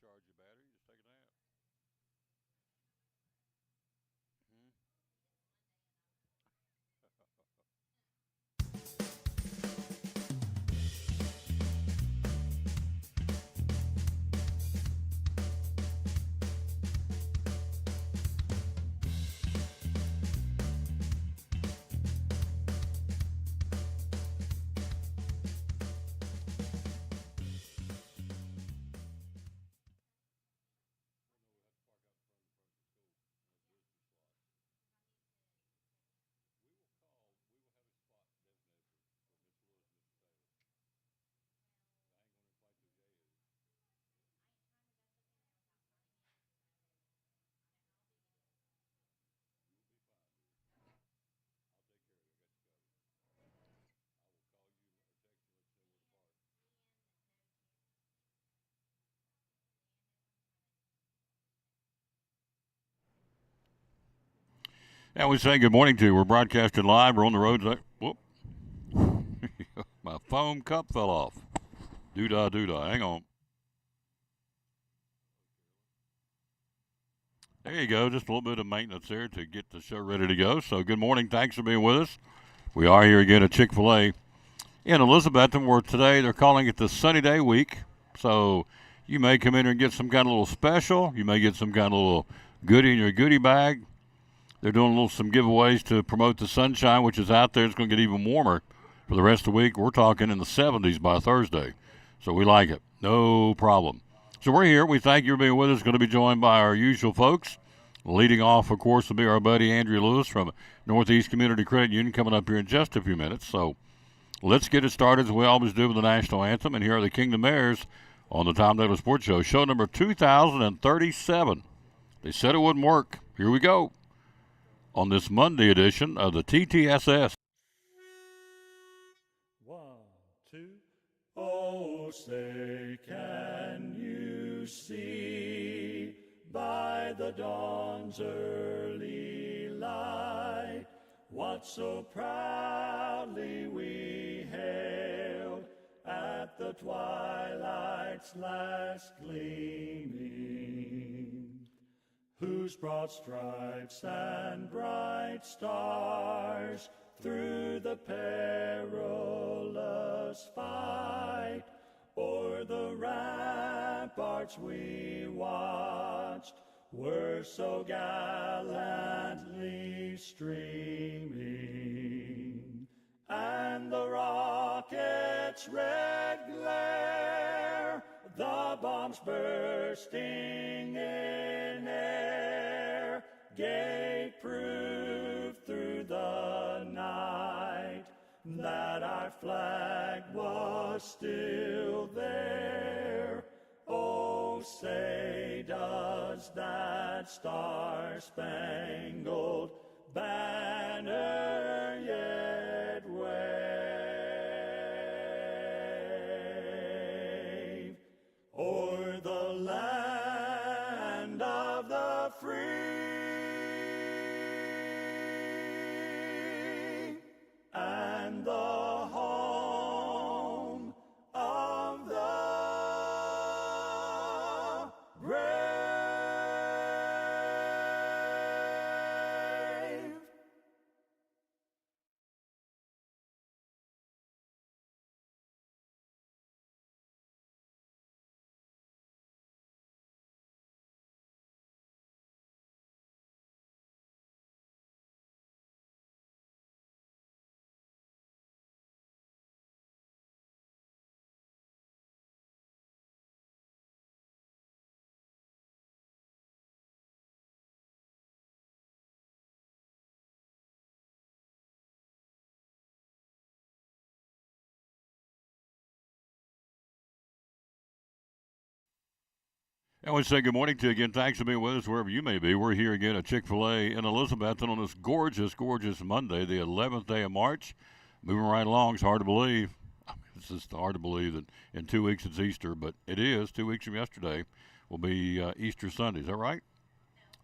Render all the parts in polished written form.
Charge your battery. Just take a nap. And we say good morning to you. We're broadcasting live. We're on the roads. Whoop. My foam cup fell off. Doo-dah, doo-dah. Hang on. There you go. Just a little bit of maintenance there to get the show ready to go. So good morning. Thanks for being with us. We are here again at Chick-fil-A in Elizabethton, where today they're calling it the Sunny Day Week. So you may come in here and get some kind of little special. You may get some kind of little goodie in your goodie bag. They're doing some giveaways to promote the sunshine, which is out there. It's going to get even warmer for the rest of the week. We're talking in the 70s by Thursday. So we like it. No problem. So we're here. We thank you for being with us. Going to be joined by our usual folks. Leading off, of course, will be our buddy Andrew Lewis from Northeast Community Credit Union coming up here in just a few minutes. So let's get it started as we always do with the national anthem. And here are the Kingdom Heirs on the Tom Taylor Sports Show, show number 2037. They said it wouldn't work. Here we go on this Monday edition of the TTSS. 1, 2. Oh, say, can you see by the dawn's early light what so proudly we hailed at the twilight's last gleaming, whose broad stripes and bright stars through the perilous fight o'er the ramparts we watched were so gallantly streaming, and the rocket's red glare, the bombs bursting in air, gave proof through the night that our flag was still there. Oh, say, does that star-spangled banner yet wave o'er the land of the free and the home of the brave? And we say good morning to you again. Thanks for being with us wherever you may be. We're here again at Chick-fil-A in Elizabethton on this gorgeous, gorgeous Monday, the 11th day of March. Moving right along. It's hard to believe. It's just hard to believe that in 2 weeks it's Easter, but it is. 2 weeks from yesterday will be Easter Sunday. Is that right?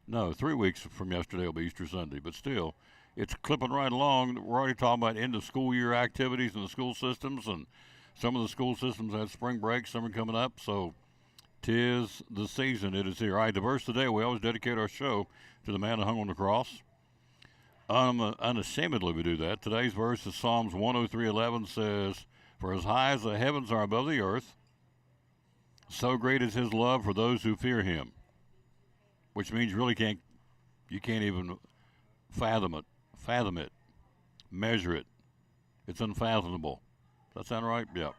No, 3 weeks from yesterday will be Easter Sunday, but still, it's clipping right along. We're already talking about end of school year activities in the school systems, and some of the school systems had spring break, summer coming up, so 'Tis the season. It is here. All right, the verse today, we always dedicate our show to the man that hung on the cross. Unashamedly, we do that. Today's verse is Psalms 103:11 says, "For as high as the heavens are above the earth, so great is his love for those who fear him." Which means you can't even fathom it, measure it. It's unfathomable. Does that sound right? Yeah.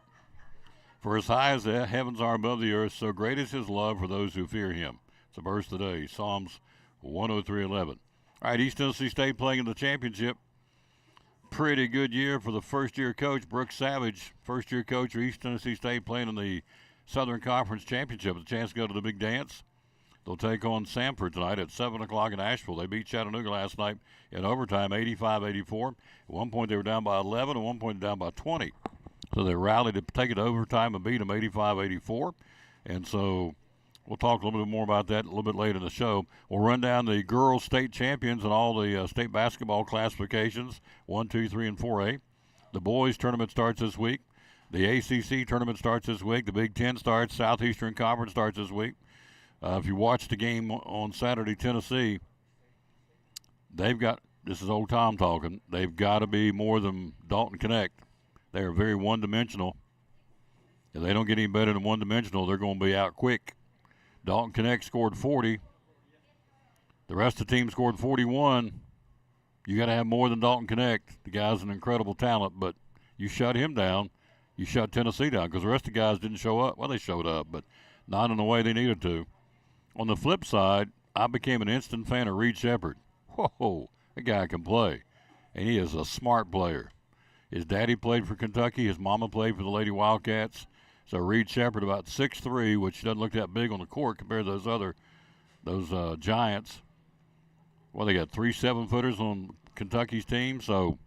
For as high as the heavens are above the earth, so great is his love for those who fear him. It's a verse today, Psalms 103:11. All right, East Tennessee State playing in the championship. Pretty good year for the first-year coach, Brooks Savage. First-year coach for East Tennessee State playing in the Southern Conference Championship. A chance to go to the big dance. They'll take on Samford tonight at 7 o'clock in Asheville. They beat Chattanooga last night in overtime, 85-84. At one point, they were down by 11. At one point, down by 20. So they rallied to take it to overtime and beat them 85-84. And so we'll talk a little bit more about that a little bit later in the show. We'll run down the girls' state champions and all the state basketball classifications, 1, 2, 3, and 4A. The boys' tournament starts this week. The ACC tournament starts this week. The Big Ten starts. Southeastern Conference starts this week. If you watch the game on Saturday, Tennessee, this is old Tom talking, they've got to be more than Dalton Connect. They are very one-dimensional. If they don't get any better than one-dimensional, they're going to be out quick. Dalton Connect scored 40. The rest of the team scored 41. You got to have more than Dalton Connect. The guy's an incredible talent, but you shut him down. You shut Tennessee down because the rest of the guys didn't show up. Well, they showed up, but not in the way they needed to. On the flip side, I became an instant fan of Reed Shepherd. Whoa, that guy can play, and he is a smart player. His daddy played for Kentucky. His mama played for the Lady Wildcats. So Reed Shepherd, about 6'3", which doesn't look that big on the court compared to those Giants. Well, they got 3 7-footers on Kentucky's team, so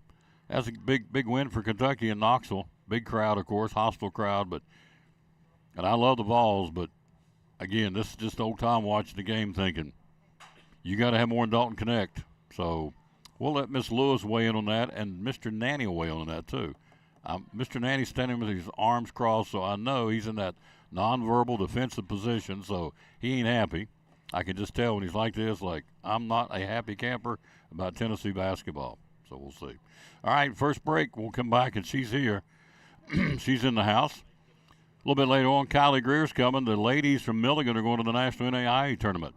that's a big win for Kentucky in Knoxville. Big crowd, of course, hostile crowd, and I love the Vols, but again, this is just old Tom watching the game thinking, you got to have more than Dalton Connect. So we'll let Miss Lewis weigh in on that, and Mr. Nanny will weigh in on that too. Mr. Nanny's standing with his arms crossed, so I know he's in that nonverbal defensive position, so he ain't happy. I can just tell when he's like this, like, I'm not a happy camper about Tennessee basketball. So we'll see. All right, first break. We'll come back, and she's here. She's in the house. A little bit later on, Kylie Greer's coming. The ladies from Milligan are going to the National NAIA tournament.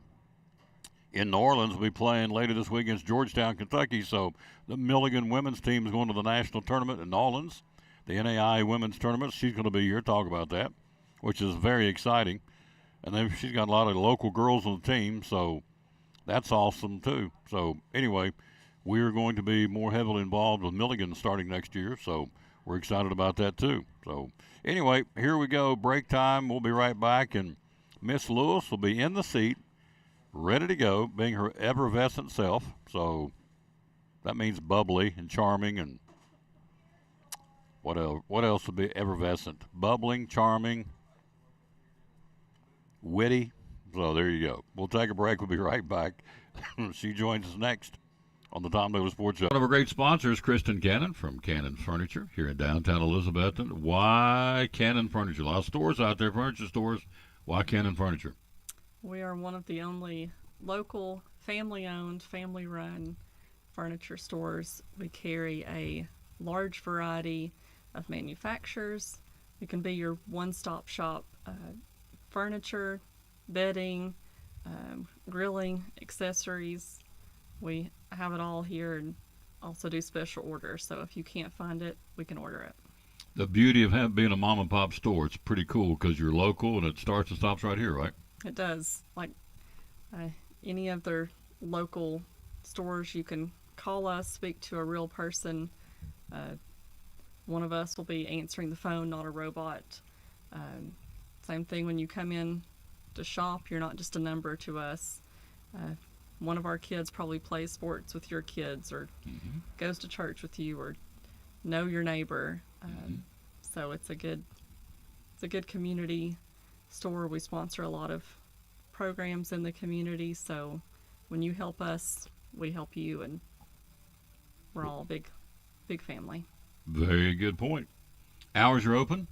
In New Orleans, we'll be playing later this week against Georgetown, Kentucky. So the Milligan women's team is going to the national tournament in New Orleans. The NAIA women's tournament, she's going to be here, talk about that, which is very exciting. And then she's got a lot of local girls on the team, so that's awesome too. So anyway, we're going to be more heavily involved with Milligan starting next year, so we're excited about that too. So anyway, here we go, break time. We'll be right back, and Miss Lewis will be in the seat, ready to go, being her effervescent self. So that means bubbly and charming, and what else would be effervescent? Bubbling, charming, witty. So there you go. We'll take a break. We'll be right back. She joins us next on the Tom Davis Sports Show. One of our great sponsors, Kristen Cannon from Cannon Furniture here in downtown Elizabethton. Why Cannon Furniture? A lot of stores out there, furniture stores. Why Cannon Furniture? We are one of the only local, family-owned, family-run furniture stores. We carry a large variety of manufacturers. We can be your one-stop shop, furniture, bedding, grilling, accessories. We have it all here and also do special orders. So if you can't find it, we can order it. The beauty of being a mom and pop store, it's pretty cool because you're local and it starts and stops right here, right? It does. Like any of their local stores, you can call us, speak to a real person. One of us will be answering the phone, not a robot. Same thing when you come in to shop, you're not just a number to us. One of our kids probably plays sports with your kids or goes to church with you or know your neighbor. So it's a good community store. We sponsor a lot of programs in the community. So when you help us, we help you, and we're all a big family. Very good point. Hours are open?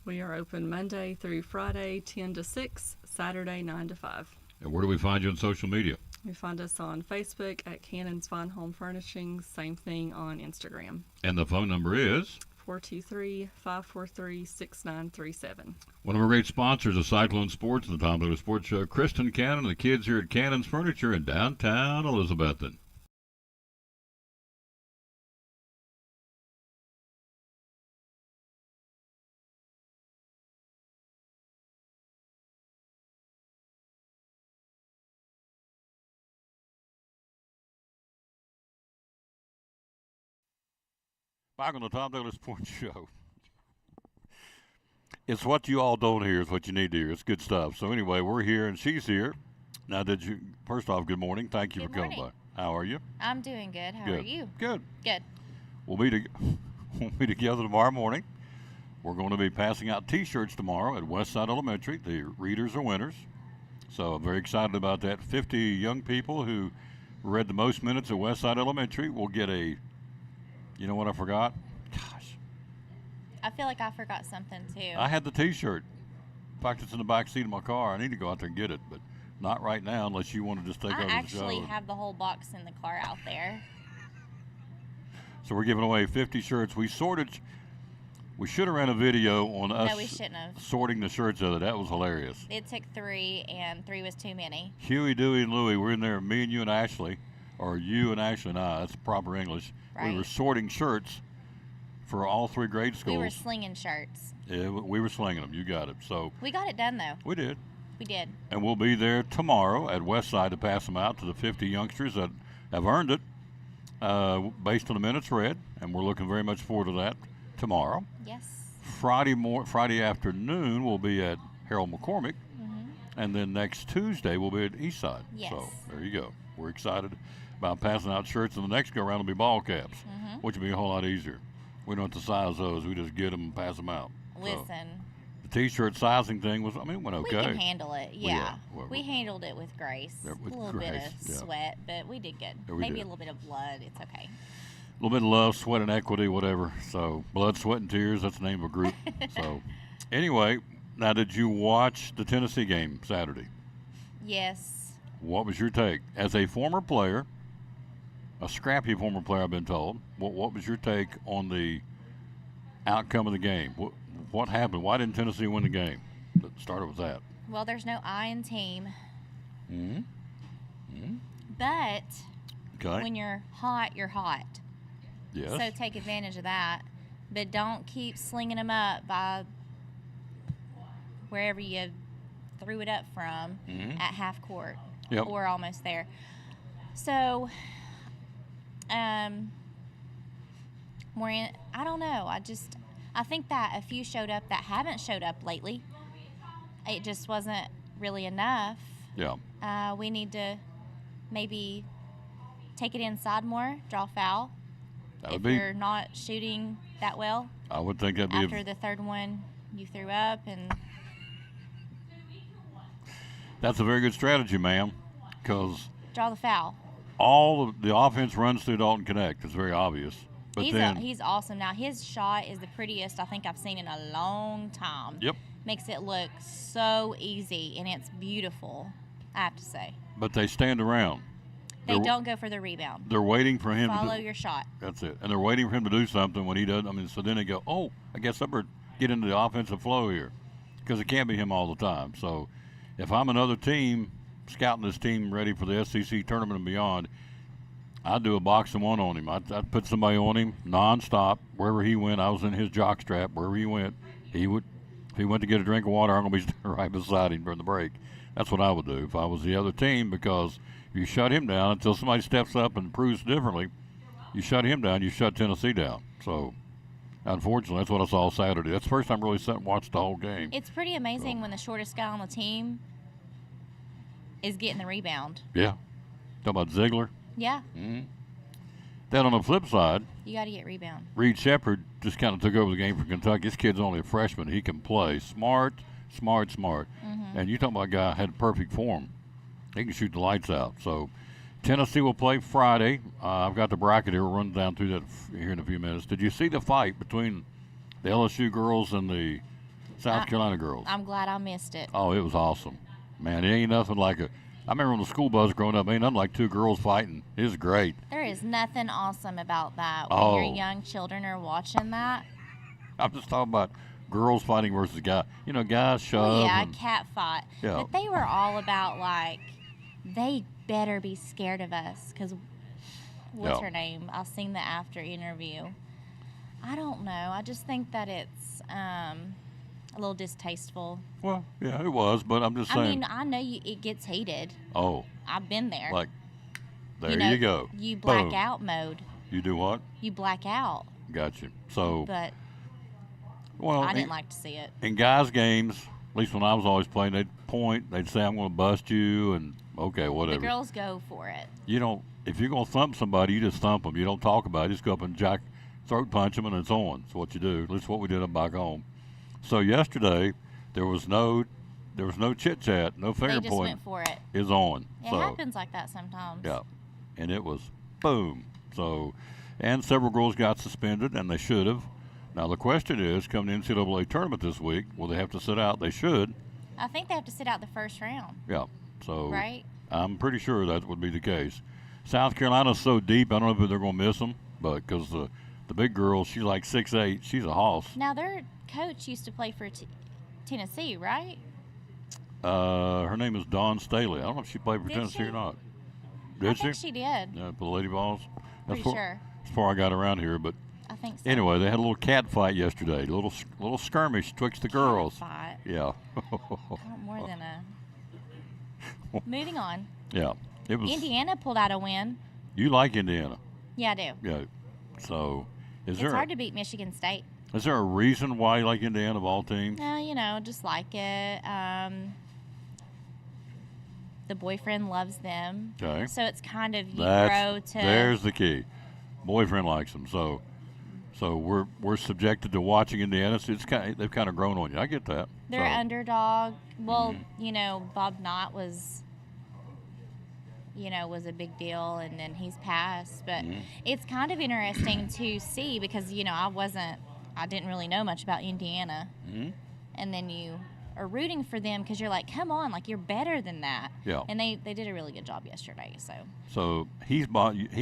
We are open Monday through Friday, 10 to 6, Saturday 9 to 5. And where do we find you on social media? You find us on Facebook at Cannon's Fine Home Furnishings. Same thing on Instagram. And the phone number is? 423-543-6937. One of our great sponsors of Cyclone Sports and the Tom Douglas Sports Show, Kristen Cannon and the kids here at Cannon's Furniture in downtown Elizabethton. Back on the Tom Douglas Sports Show. It's what you all don't hear. It's what you need to hear. It's good stuff. So anyway, we're here and she's here. Now, first off, good morning. Thank you Good for coming morning. by. How are you? I'm doing good. How Good. are you? Good. Good. We'll be together tomorrow morning. We're going to be passing out T-shirts tomorrow at Westside Elementary. The readers are winners. So I'm very excited about that. 50 young people who read the most minutes at Westside Elementary will get a, you know what I forgot? Gosh, I feel like I forgot something too. I had the T-shirt. In fact, it's in the back seat of my car. I need to go out there and get it, but not right now unless you want to just take I over the actually show. have the whole box in the car out there. So we're giving away 50 shirts. We should have ran a video on us No, we shouldn't have. sorting the shirts out. That was hilarious. It took 3, and 3 was too many. Huey, Dewey, and Louie were in there. Me and you and Ashley, or you and Ashley and I. That's proper English. We were Right. sorting shirts for all 3 grade schools. We were slinging shirts. Yeah, we were slinging them. You got it. So We got it done though. we did. We did. And we'll be there tomorrow at Westside to pass them out to the 50 youngsters that have earned it based on the minutes read. And we're looking very much forward to that tomorrow. Yes. Friday afternoon, we'll be at Harold McCormick. And then next Tuesday, we'll be at Eastside. Yes. So there you go. We're excited about passing out shirts. And the next go-around will be ball caps, which will be a whole lot easier. We don't have to size those. We just get them and pass them out. So Listen, the T-shirt sizing thing was, it went okay. we can handle it. Yeah. Well, We handled it with grace. Yeah, with a little bit grace, of yeah. sweat, but we did good. Yeah, we Maybe did. a little bit of blood. It's okay. A little bit of love, sweat, and equity, whatever. So, blood, sweat, and tears, that's the name of a group. So, anyway, now did you watch the Tennessee game Saturday? Yes. What was your take? As a former player, a scrappy former player, I've been told, what was your take on the outcome of the game? What happened? Why didn't Tennessee win the game? Let's start with that. Well, there's no I in team. Mm-hmm. But Okay. when you're hot, you're hot. Yes. So take advantage of that. But don't keep slinging them up by wherever you threw it up from at half court Yep. or almost there. So, Maureen, I don't know. I think that a few showed up that haven't showed up lately. It just wasn't really enough. Yeah. We need to maybe take it inside more, draw foul. That would If be. you're not shooting that well, I would think that'd be. after the third one you threw up, and That's a very good strategy, ma'am, because draw the foul. all of the offense runs through Dalton Connect. It's very obvious. But He's awesome. Now his shot is the prettiest I think I've seen in a long time. Yep. Makes it look so easy, and it's beautiful, I have to say. But they stand around. They They're- don't go for the rebound. They're waiting for him Follow to do, your shot. That's it. And they're waiting for him to do something when he doesn't. I mean, so then they go, oh, I guess I better get into the offensive flow here, because it can't be him all the time. So if I'm another team scouting this team ready for the SEC tournament and beyond, I'd do a box and one on him. I'd put somebody on him nonstop. Wherever he went, I was in his jock strap. Wherever he went, if he went to get a drink of water, I'm going to be right beside him during the break. That's what I would do if I was the other team, because if you shut him down until somebody steps up and proves differently, you shut him down, you shut Tennessee down. So, unfortunately, that's what I saw Saturday. That's the first time I really sat and watched the whole game. It's pretty amazing when the shortest guy on the team is getting the rebound. Yeah. Talking about Ziegler. Yeah, Then on the flip side, you got to get rebound. Reed Shepard just kind of took over the game for Kentucky. This kid's only a freshman. He can play. Smart. And you talking about a guy who had perfect form. He can shoot the lights out. So Tennessee will play Friday. I've got the bracket here. We'll run down through that here in a few minutes. Did you see the fight between the LSU girls and the South Carolina girls? I'm glad I missed it. Oh, it was awesome. Man, it ain't nothing like a. I remember on the school bus growing up, ain't nothing like two girls fighting. It's great. There is nothing awesome about that when Oh. your young children are watching that. I'm just talking about girls fighting versus guys. You know, guys shove. Oh, yeah, and- cat fight. Yeah. But they were all about like, they better be scared of us because what's Yeah. her name? I've seen the after interview. I don't know. I just think that it's a little distasteful. Well, yeah, it was, but I'm just I saying. mean, I know it gets heated. Oh, I've been there. like there you know, you go. You black Boom. out mode. You do what? You black out. Gotcha. So, But well, I didn't like to see it. in guys' games, at least when I was always playing, they'd point, they'd say, "I'm going to bust you," and okay, whatever. The girls go for it. You don't. If you're going to thump somebody, you just thump them. You don't talk about it. You just go up and throat punch them, and it's on. That's what you do. At least what we did up back home. So yesterday, there was no chit chat, no They finger just pointing. went for it. Is on. It So happens like that sometimes. yeah, and it was boom. So, and several girls got suspended, and they should have. Now the question is, coming to the NCAA tournament this week, will they have to sit out? They should. I think they have to sit out the first round, Yeah. So right? I'm pretty sure that would be the case. South Carolina's so deep, I don't know if they're going to miss them, but because the big girl, she's like 6'8", she's a hoss. Now their coach used to play for Tennessee, right? Her name is Dawn Staley. I don't know if she played for Did Tennessee she? or not. I Did think she? she did. Yeah, for the Lady Balls. Pretty far, sure. That's far I got around here, but I think so. anyway, they had a little cat fight yesterday, a little skirmish twixt the girls. Fight. Yeah. More than a. Moving on. Yeah. It was. Indiana pulled out a win. You like Indiana? Yeah, I do. Yeah. So, It's hard to beat Michigan State. is there a reason why you like Indiana of all teams? No, just like it. The boyfriend loves them. Okay. So it's kind of you grow to. There's the key. Boyfriend likes them, so we're subjected to watching Indiana. So they've kind of grown on you. I get that. They're So, underdog. Well, Bob Knott was a big deal, and then he's passed. But it's kind of interesting to see because I didn't really know much about Indiana, and then you are rooting for them because you're like, come on, like you're better than that. Yeah. And they did a really good job yesterday. So So he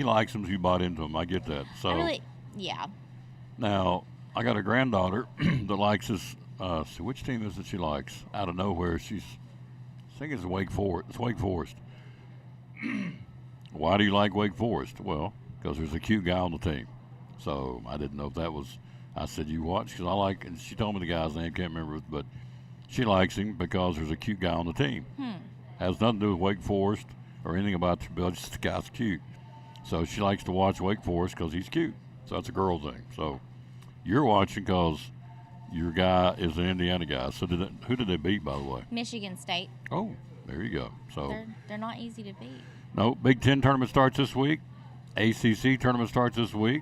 likes them. You bought into them. I get that. So yeah. now I got a granddaughter that likes this. See which team is it she likes? Out of nowhere, I think it's Wake Forest. It's Wake Forest. Why do you like Wake Forest? Well, because there's a cute guy on the team. So I didn't know if that was. I said, you watch, because I like, and she told me the guy's name, can't remember it, but she likes him because there's a cute guy on the team. Has nothing to do with Wake Forest or anything about the bill, just the guy's cute. So she likes to watch Wake Forest because he's cute. So that's a girl thing. So you're watching because your guy is an Indiana guy. So who did they beat, by the way? Michigan State. Oh, there you go. So They're not easy to beat. no, Big Ten tournament starts this week. ACC tournament starts this week.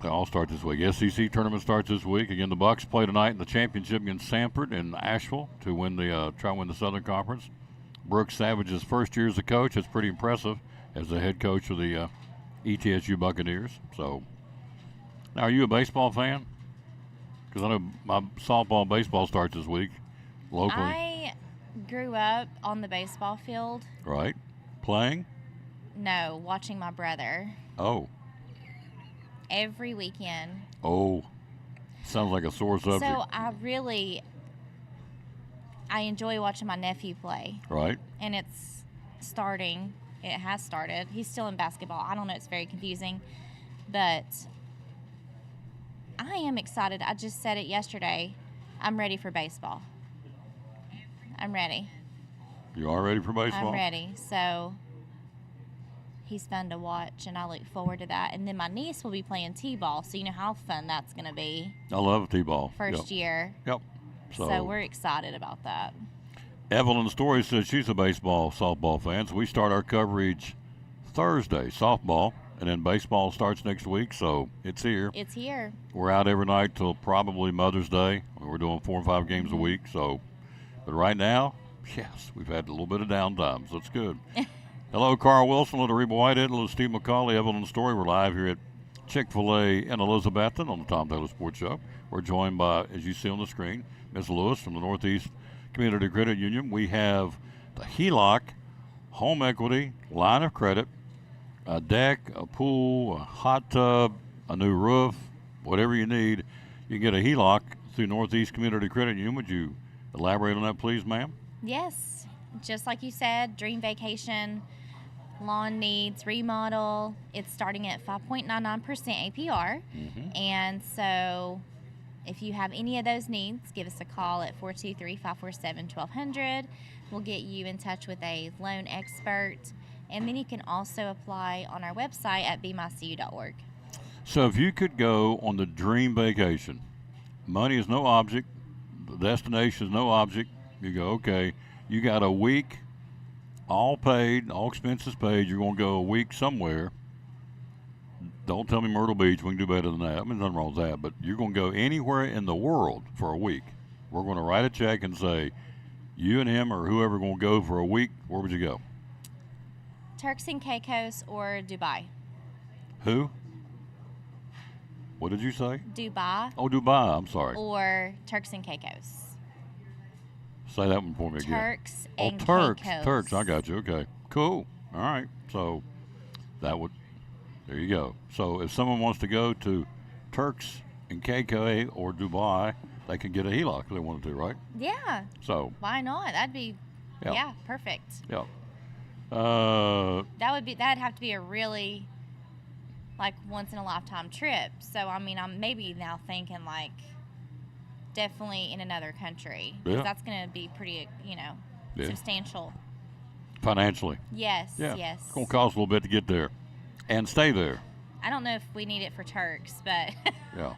They all start this week. SEC tournament starts this week. Again, the Bucks play tonight in the championship against Samford in Asheville to try and win the Southern Conference. Brooks Savage's first year as a coach. It's pretty impressive as the head coach of the ETSU Buccaneers. So, now are you a baseball fan? Because I know my softball and baseball starts this week locally. I grew up on the baseball field. Right? Playing? No, watching my brother Oh. every weekend. Oh. Sounds like a sore subject. So I enjoy watching my nephew play, Right? and it's starting. It has started. He's still in basketball. I don't know. It's very confusing, but I am excited. I just said it yesterday. I'm ready for baseball. I'm ready. You are ready for baseball? I'm ready. So he's fun to watch, and I look forward to that. And then my niece will be playing t-ball, so you know how fun that's going to be. I love t-ball. First Yep. year. Yep. So we're excited about that. Evelyn Story says she's a softball fan, so we start our coverage Thursday, softball, and then baseball starts next week, so it's here. It's here. We're out every night till probably Mother's Day. We're doing 4 or 5 games a week, so, but right now, yes, we've had a little bit of downtime, so it's good. Hello, Carl Wilson, little Reba Whitehead, little Steve McCauley, Evelyn Story. We're live here at Chick-fil-A in Elizabethton on the Tom Taylor Sports Show. We're joined by, as you see on the screen, Ms. Lewis from the Northeast Community Credit Union. We have the HELOC, home equity, line of credit, a deck, a pool, a hot tub, a new roof, whatever you need, you can get a HELOC through Northeast Community Credit Union. Would you elaborate on that, please, ma'am? Yes, just like you said, dream vacation, lawn needs, remodel. It's starting at 5.99% APR. And so if you have any of those needs, give us a call at 423-547-1200. We'll get you in touch with a loan expert. And then you can also apply on our website at bemycu.org. So if you could go on the dream vacation, money is no object, the destination is no object, you go, okay, you got a week, all paid, all expenses paid, you're going to go a week somewhere. Don't tell me Myrtle Beach, we can do better than that. I mean, nothing wrong with that, but you're going to go anywhere in the world for a week. We're going to write a check and say, you and him or whoever going to go for a week, where would you go? Turks and Caicos or Dubai. Who? What did you say? Dubai Oh, Dubai, I'm sorry. or Turks and Caicos. Say that one for me again. Turks Oh, and Turks. Caicos. Turks, I got you. Okay, cool. All right, so that would, there you go. So if someone wants to go to Turks and Caicos or Dubai, they can get a HELOC if they wanted to, right? Yeah, So, why not? That'd be, Yeah. yeah, perfect. yeah. That'd have to be a really like once in a lifetime trip. So I mean, I'm maybe now thinking like definitely in another country, because Yeah. that's going to be pretty, Yeah. substantial. Financially. Yes, Yeah. yes. It's going to cost a little bit to get there and stay there. I don't know if we need it for Turks, but Yeah.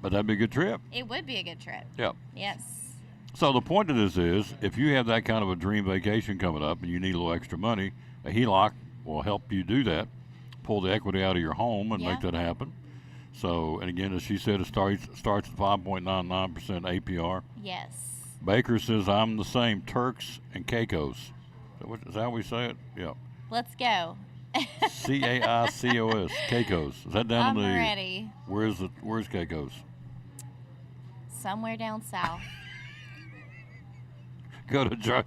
But that'd be a good trip. it would be a good trip. Yeah. Yes. So the point of this is, if you have that kind of a dream vacation coming up and you need a little extra money, a HELOC will help you do that, pull the equity out of your home and make Yeah. that happen. So, and again, as she said, it starts at 5.99% APR. Yes. Baker says, I'm the same, Turks and Caicos. Is that how we say it? Yeah. Let's go. Caicos, Caicos. Is that down I'm in the, ready. where's Caicos? Somewhere down south. Go to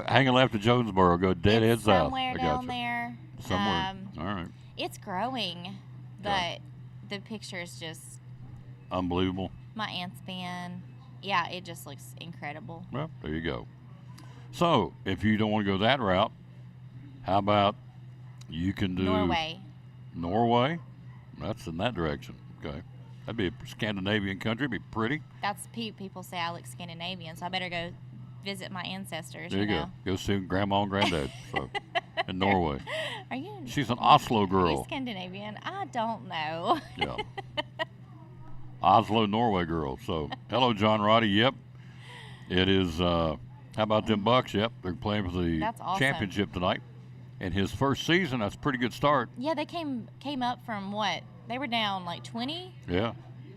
hang a left to Jonesboro, go dead head It's south. somewhere I got down you. there. Somewhere. All right. It's growing, but Yeah. the picture's just Unbelievable. my aunt's been. Yeah, it just looks incredible. Well, there you go. So, if you don't want to go that route, how about you can do Norway. Norway? That's in that direction. Okay. That'd be a Scandinavian country. It'd be pretty. That's people say I look Scandinavian, so I better go visit my ancestors. There you know? go. Go see grandma and granddad. So, in Norway. Are you? She's an Oslo Are you girl. Scandinavian? I don't know. Yeah. Oslo, Norway girl. So, hello, John Roddy. Yep. It is, how about them Bucks? Yep. They're playing for the That's awesome. championship tonight. And his first season, that's a pretty good start. Yeah, they came up from what? They were down like 20. Yeah.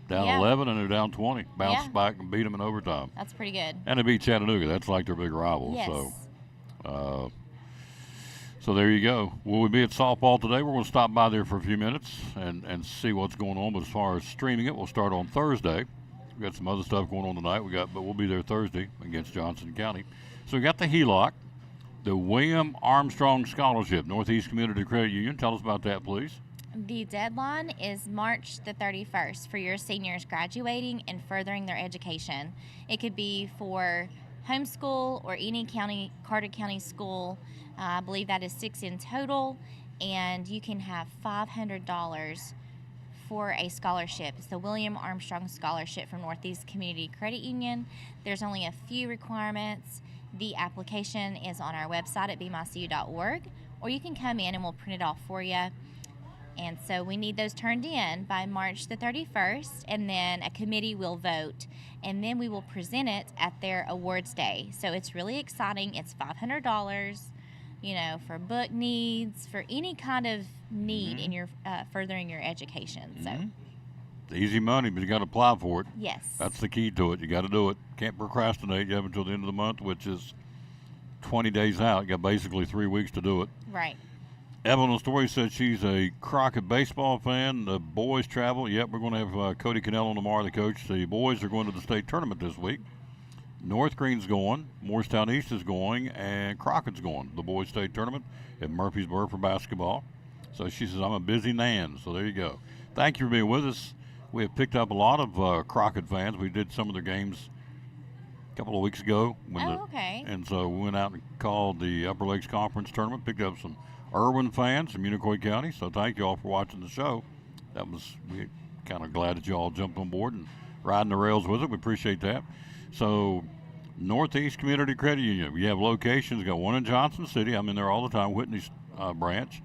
Down Yeah. 11 and they're down 20. Bounced Yeah. back and beat them in overtime. That's pretty good. And they beat Chattanooga. That's like their big rival. Yes. So there you go. Will we be at softball today? We're going to stop by there for a few minutes and see what's going on. But as far as streaming it, we'll start on Thursday. We've got some other stuff going on tonight. But we'll be there Thursday against Johnson County. So we got the HELOC, the William Armstrong Scholarship, Northeast Community Credit Union. Tell us about that, please. The deadline is March the 31st for your seniors graduating and furthering their education. It could be for homeschool or any Carter County school. I believe that is 6 in total, and you can have $500 for a scholarship. It's the William Armstrong Scholarship from Northeast Community Credit Union. There's only a few requirements. The application is on our website at bmycu.org, or you can come in and we'll print it off for you. And so we need those turned in by March the 31st, and then a committee will vote, and then we will present it at their awards day. So it's really exciting. It's $500, for book needs, for any kind of need in your furthering your education. So It's easy money, but you got to apply for it. yes, That's the key to it. You got to do it. Can't procrastinate. You have until the end of the month, which is 20 days out. You got basically 3 weeks to do it. right. Evelyn Story said she's a Crockett baseball fan. The boys travel. Yep, we're going to have Cody Cannell on tomorrow, the coach. The boys are going to the state tournament this week. North Green's going, Morristown East is going, and Crockett's going. The boys' state tournament at Murfreesboro for basketball. So she says, I'm a busy Nan. So there you go. Thank you for being with us. We have picked up a lot of Crockett fans. We did some of their games a couple of weeks ago. Okay. And so we went out and called the Upper Lakes Conference tournament, picked up some Irwin fans from Unicoi County. So thank you all for watching the show. We're kind of glad that you all jumped on board and riding the rails with it. We appreciate that. So Northeast Community Credit Union, we have locations. We've got one in Johnson City. I'm in there all the time, Whitney's branch.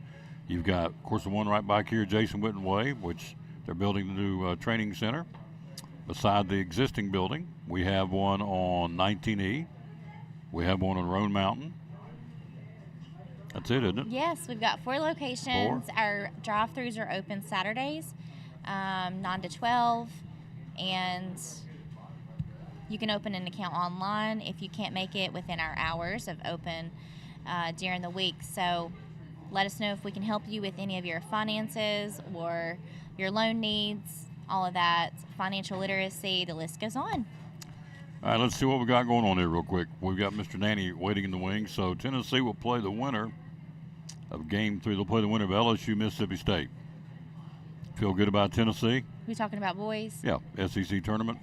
You've got, of course, the one right back here, Jason Witten Way, which they're building the new training center beside the existing building. We have one on 19E. We have one on Roan Mountain. That's it, isn't it? Yes, we've got 4 locations. Our drive-thrus are open Saturdays, 9 to 12, and you can open an account online if you can't make it within our hours of open during the week. So let us know if we can help you with any of your finances or your loan needs, all of that, financial literacy, the list goes on. All right, let's see what we got going on here real quick. We've got Mr. Nanny waiting in the wings. So Tennessee will play the winner of Game 3. They'll play the winner of LSU, Mississippi State. Feel good about Tennessee? We talking about boys? Yeah, SEC tournament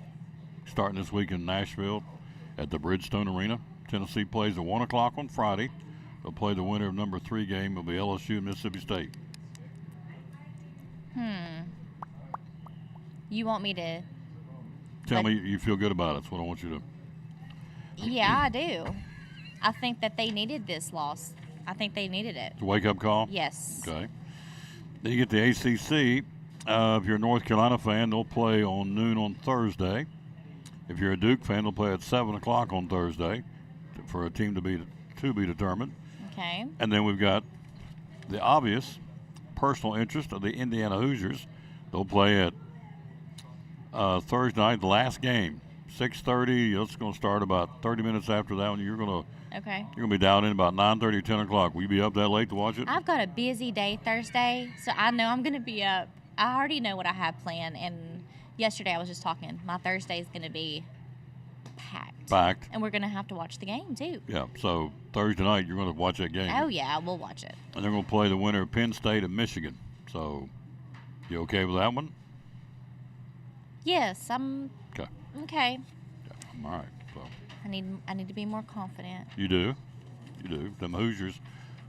starting this week in Nashville at the Bridgestone Arena. Tennessee plays at 1 o'clock on Friday. They'll play the winner of number 3 game of the LSU and Mississippi State. You want me to? Tell me you feel good about it. That's what I want you to. Yeah, I do. I think that they needed this loss. I think they needed it. The wake-up call? Yes. Okay. Then you get the ACC. If you're a North Carolina fan, they'll play on noon on Thursday. If you're a Duke fan, they'll play at 7 o'clock on Thursday for a team to be determined. Okay. And then we've got the obvious personal interest of the Indiana Hoosiers. They'll play at Thursday night, the last game, 6:30. It's going to start about 30 minutes after that one. You're going to be down in about 9:30, 10 o'clock. Will you be up that late to watch it? I've got a busy day Thursday, so I know I'm going to be up. I already know what I have planned, and yesterday I was just talking. My Thursday is going to be packed. And we're going to have to watch the game, too. Yeah, so Thursday night you're going to watch that game. Oh, yeah, we'll watch it. And they're going to play the winner of Penn State and Michigan. So you okay with that one? Yes, I'm okay. All right. So I need to be more confident. You do. Them Hoosiers.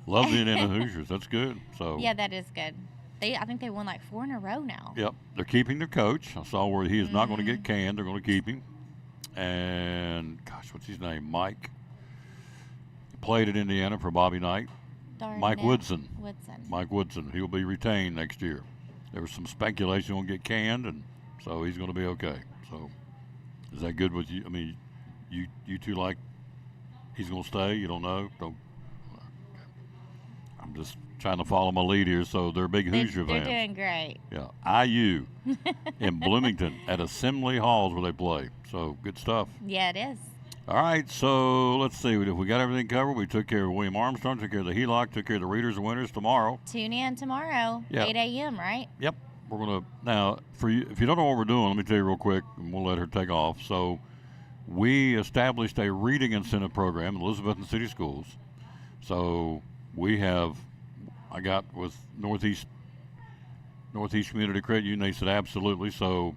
Love the Indiana Hoosiers. That's good. So yeah, that is good. I think they won like 4 in a row now. Yep. They're keeping their coach. I saw where he is not going to get canned. They're going to keep him. And gosh, what's his name? Mike. He played at Indiana for Bobby Knight. Mike Woodson. Mike Woodson. He'll be retained next year. There was some speculation he'll get canned, and so he's going to be okay. So is that good with you? I mean, you two like he's going to stay? You don't know? I'm just trying to follow my lead here. So they're big Hoosier fans. They're doing great. Yeah. IU in Bloomington at Assembly Halls where they play. So good stuff. Yeah, it is. All right, so let's see. We got everything covered. We took care of William Armstrong, took care of the HELOC, took care of the Readers and Winners tomorrow. Tune in tomorrow, 8 a.m., right? Yep. We're going to, now, for you, if you don't know what we're doing, let me tell you real quick, and we'll let her take off. So we established a reading incentive program in Elizabethton City Schools. So I got with Northeast Community Credit Union, they said absolutely. So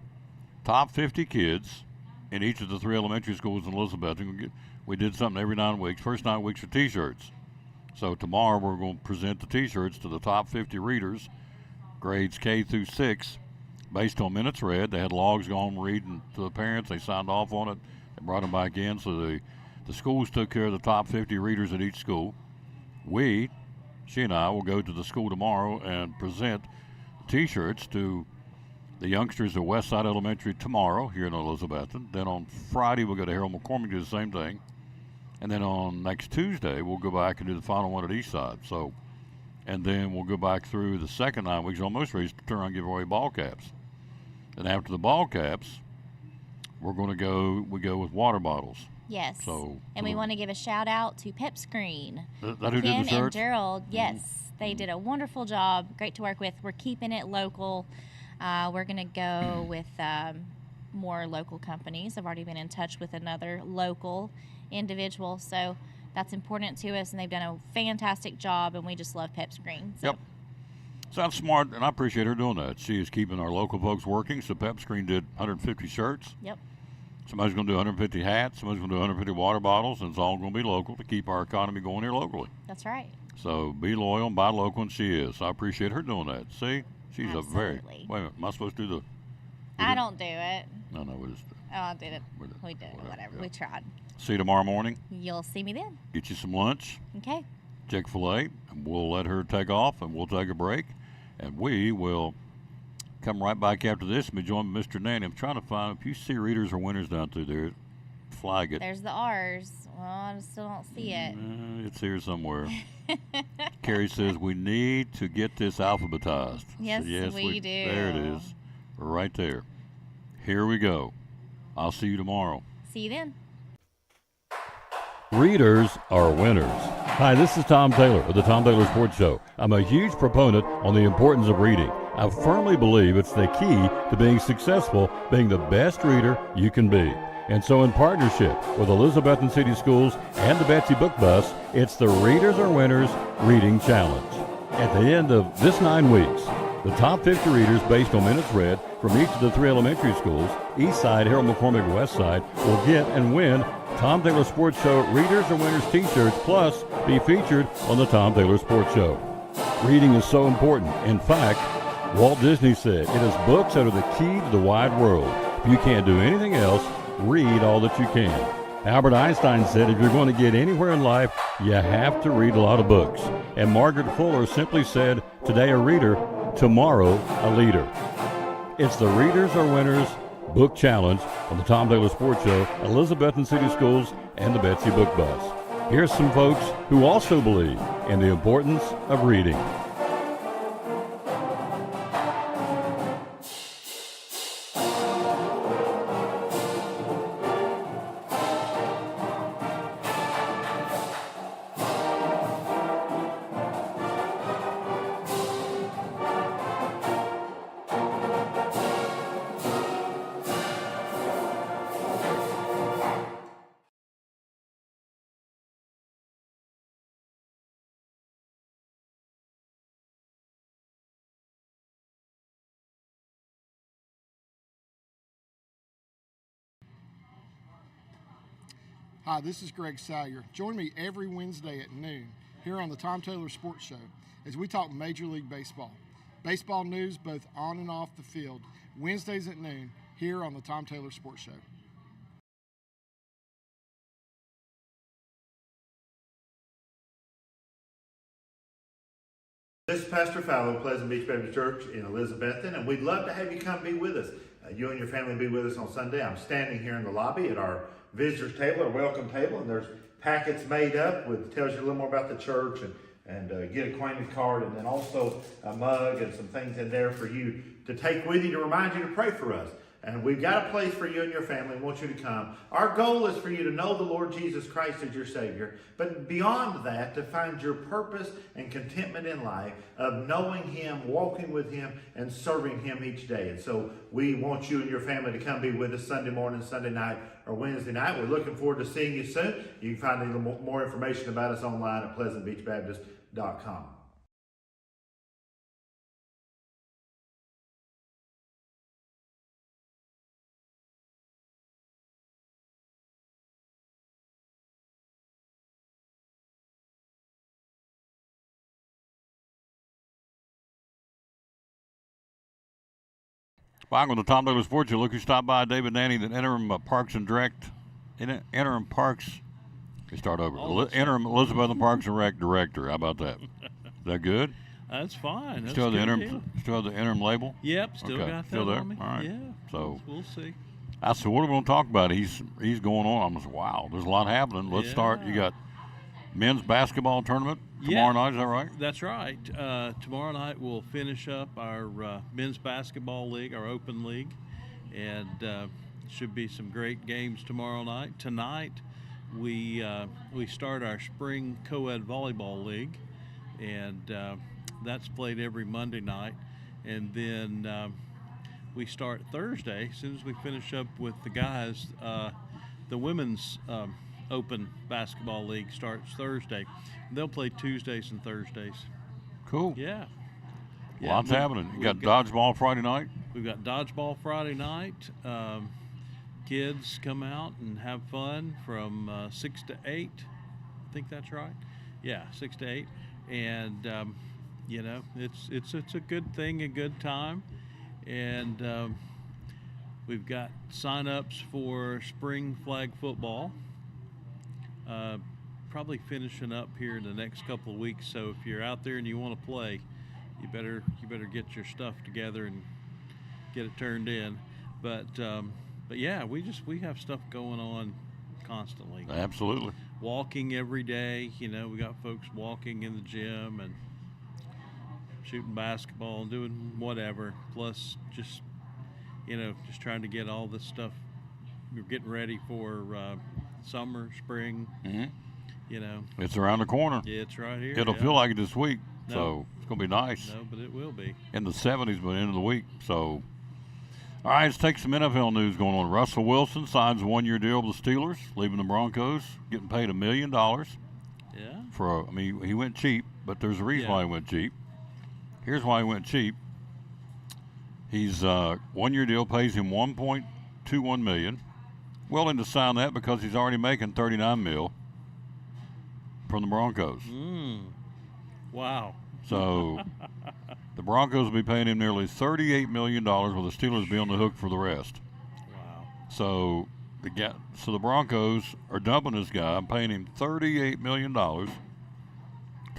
top 50 kids in each of the 3 elementary schools in Elizabethton, we did something every 9 weeks. First 9 weeks are T-shirts. So tomorrow we're going to present the T-shirts to the top 50 readers, grades K through 6, based on minutes read. They had logs going reading to the parents. They signed off on it. They brought them back in. So the schools took care of the top 50 readers at each school. She and I will go to the school tomorrow and present T-shirts to the youngsters at Westside Elementary tomorrow here in Elizabethton. Then on Friday, we'll go to Harold McCormick, do the same thing. And then on next Tuesday, we'll go back and do the final one at Eastside. So, and then we'll go back through the second 9 weeks, almost ready to turn around and give away ball caps. And after the ball caps, we go with water bottles. Yes. So, and we want to give a shout out to Pep Screen. That who did the Ken shirts? and Gerald, yes. They did a wonderful job. Great to work with. We're keeping it local. We're going to go with more local companies. I've already been in touch with another local individual, so that's important to us, and they've done a fantastic job, and we just love Pep Screen. So. Yep. Sounds smart, and I appreciate her doing that. She is keeping our local folks working. So Pep Screen did 150 shirts. Yep. Somebody's going to do 150 hats. Somebody's going to do 150 water bottles, and it's all going to be local to keep our economy going here locally. That's right. So be loyal and buy local, and she is. So I appreciate her doing that. See? She's a very... Absolutely. Wait a minute. Am I supposed to do the... I don't do it. No, we just... Oh, I did it. We did. We did it. Whatever. Yeah. We tried. See you tomorrow morning. You'll see me then. Get you some lunch. Okay. Chick-fil-A, and we'll let her take off, and we'll take a break. And we will come right back after this and be joined by Mr. Nanny. I'm trying to find, if you see readers or winners down through there, flag it. There's the R's. Well, I still don't see it. It's here somewhere. Carrie says we need to get this alphabetized. Yes, So we do. There it is. Right there. Here we go. I'll see you tomorrow. See you then. Readers are winners. Hi, this is Tom Taylor of the Tom Taylor Sports Show. I'm a huge proponent on the importance of reading. I firmly believe it's the key to being successful, being the best reader you can be. And so in partnership with Elizabethton City Schools and the Betsy Book Bus, it's the Readers are Winners Reading Challenge. At the end of this 9 weeks, the top 50 readers based on minutes read from each of the 3 elementary schools, East Side, Harold McCormick, West Side, will get and win Tom Taylor Sports Show Readers are Winners t-shirts, plus be featured on the Tom Taylor Sports Show. Reading is so important. In fact, Walt Disney said, it is books that are the key to the wide world. If you can't do anything else, read all that you can. Albert Einstein said, if you're going to get anywhere in life, you have to read a lot of books. And Margaret Fuller simply said, today a reader, tomorrow a leader. It's the Readers are Winners Book Challenge on the Tom Taylor Sports Show, Elizabethton City Schools, and the Betsy Book Bus. Here's some folks who also believe in the importance of reading. Hi, this is Greg Salyer. Join me every Wednesday at noon here on the Tom Taylor Sports Show as we talk Major League Baseball. Baseball news both on and off the field, Wednesdays at noon here on the Tom Taylor Sports Show. This is Pastor Fowler of Pleasant Beach Baptist Church in Elizabethton, and we'd love to have you come be with us. You and your family be with us on Sunday. I'm standing here in the lobby at our visitors table, our welcome table, and there's packets made up with tells you a little more about the church and get acquainted card, and then also a mug and some things in there for you to take with you to remind you to pray for us. And we've got a place for you and your family. We want you to come. Our goal is for you to know the Lord Jesus Christ as your Savior. But beyond that, to find your purpose and contentment in life of knowing Him, walking with Him, and serving Him each day. And so we want you and your family to come be with us Sunday morning, Sunday night, or Wednesday night. We're looking forward to seeing you soon. You can find a little more information about us online at pleasantbeachbaptist.com. Back on the Tom Taylor Sports Show, look who stopped by, David Nanny, the interim Parks and interim Parks. Let's start over. Interim Elizabethton Parks and Rec director. How about that? Is that good? That's fine. That's Still have the good interim. deal. Still have the interim label. Yep, still Okay, got that still there? on me. All right. Yeah. So- we'll see. I said, what are we going to talk about? He's going on. I'm just, wow, there's a lot happening. Let's start. You got men's basketball tournament tomorrow night. Is that right? That's right. Tomorrow night we'll finish up our men's basketball league, our open league, and should be some great games tomorrow night. Tonight we start our spring co-ed volleyball league, and that's played every Monday night, and then we start Thursday. As soon as we finish up with the guys, the women's Open Basketball League starts Thursday. They'll play Tuesdays and Thursdays. Cool. Yeah. Lots we- happening. You we've got dodgeball Friday night. We've got dodgeball Friday night. Kids come out and have fun from 6 to 8. I think that's right. Yeah, 6 to 8. And, you know, it's a good thing, a good time. And we've got sign-ups for spring flag football. Probably finishing up here in the next couple of weeks. So if you're out there and you want to play, you better get your stuff together and get it turned in. But yeah, we have stuff going on constantly. Absolutely. Walking every day, you know, we got folks walking in the gym and shooting basketball and doing whatever. Plus, just trying to get all this stuff. We're getting ready for summer, spring. Mm-hmm. You know, It's around the corner. yeah, it's right here. It'll yeah. feel like it this week, No. so it's gonna be nice. No, but it will be. In the 70s by the end of the week. So, all right, let's take some NFL news going on. Russell Wilson signs a 1-year deal with the Steelers, leaving the Broncos, getting paid $1 million Yeah. for. I mean, he went cheap, but there's a reason Yeah. why he went cheap. Here's why he went cheap. He's 1-year deal pays him $1.21 million. Willing to sign that because he's already making $39 million from the Broncos. Wow. So the Broncos will be paying him nearly $38 million, while the Steelers will be on the hook for the rest. Wow. So the Broncos are dumping this guy and paying him $38 million to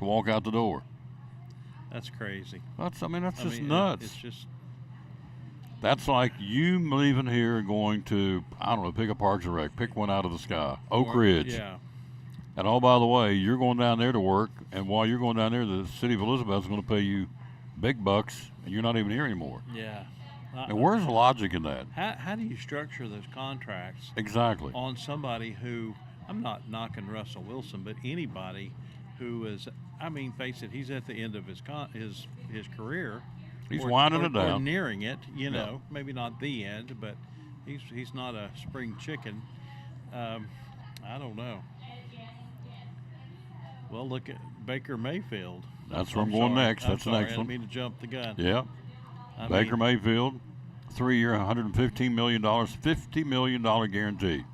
walk out the door. That's crazy. That's just mean, nuts. It's just That's like you leaving here and going to, I don't know, pick a Parks and Rec, pick one out of the sky, Oak Ridge. Yeah. And oh, by the way, you're going down there to work, and while you're going down there, the city of Elizabeth is going to pay you big bucks, and you're not even here anymore. Yeah. And where's the logic in that? How do you structure those contracts Exactly. on somebody who, I'm not knocking Russell Wilson, but anybody who is, I mean, face it, he's at the end of his career. He's or, winding or, it down. Or nearing it, you know, maybe not the end, but he's not a spring chicken. I don't know. Well, look at Baker Mayfield. That's where I'm going next. That's the next I one. didn't mean to jump the gun. Yeah. I Baker mean, Mayfield, 3-year, $115 million, $50 million guarantee.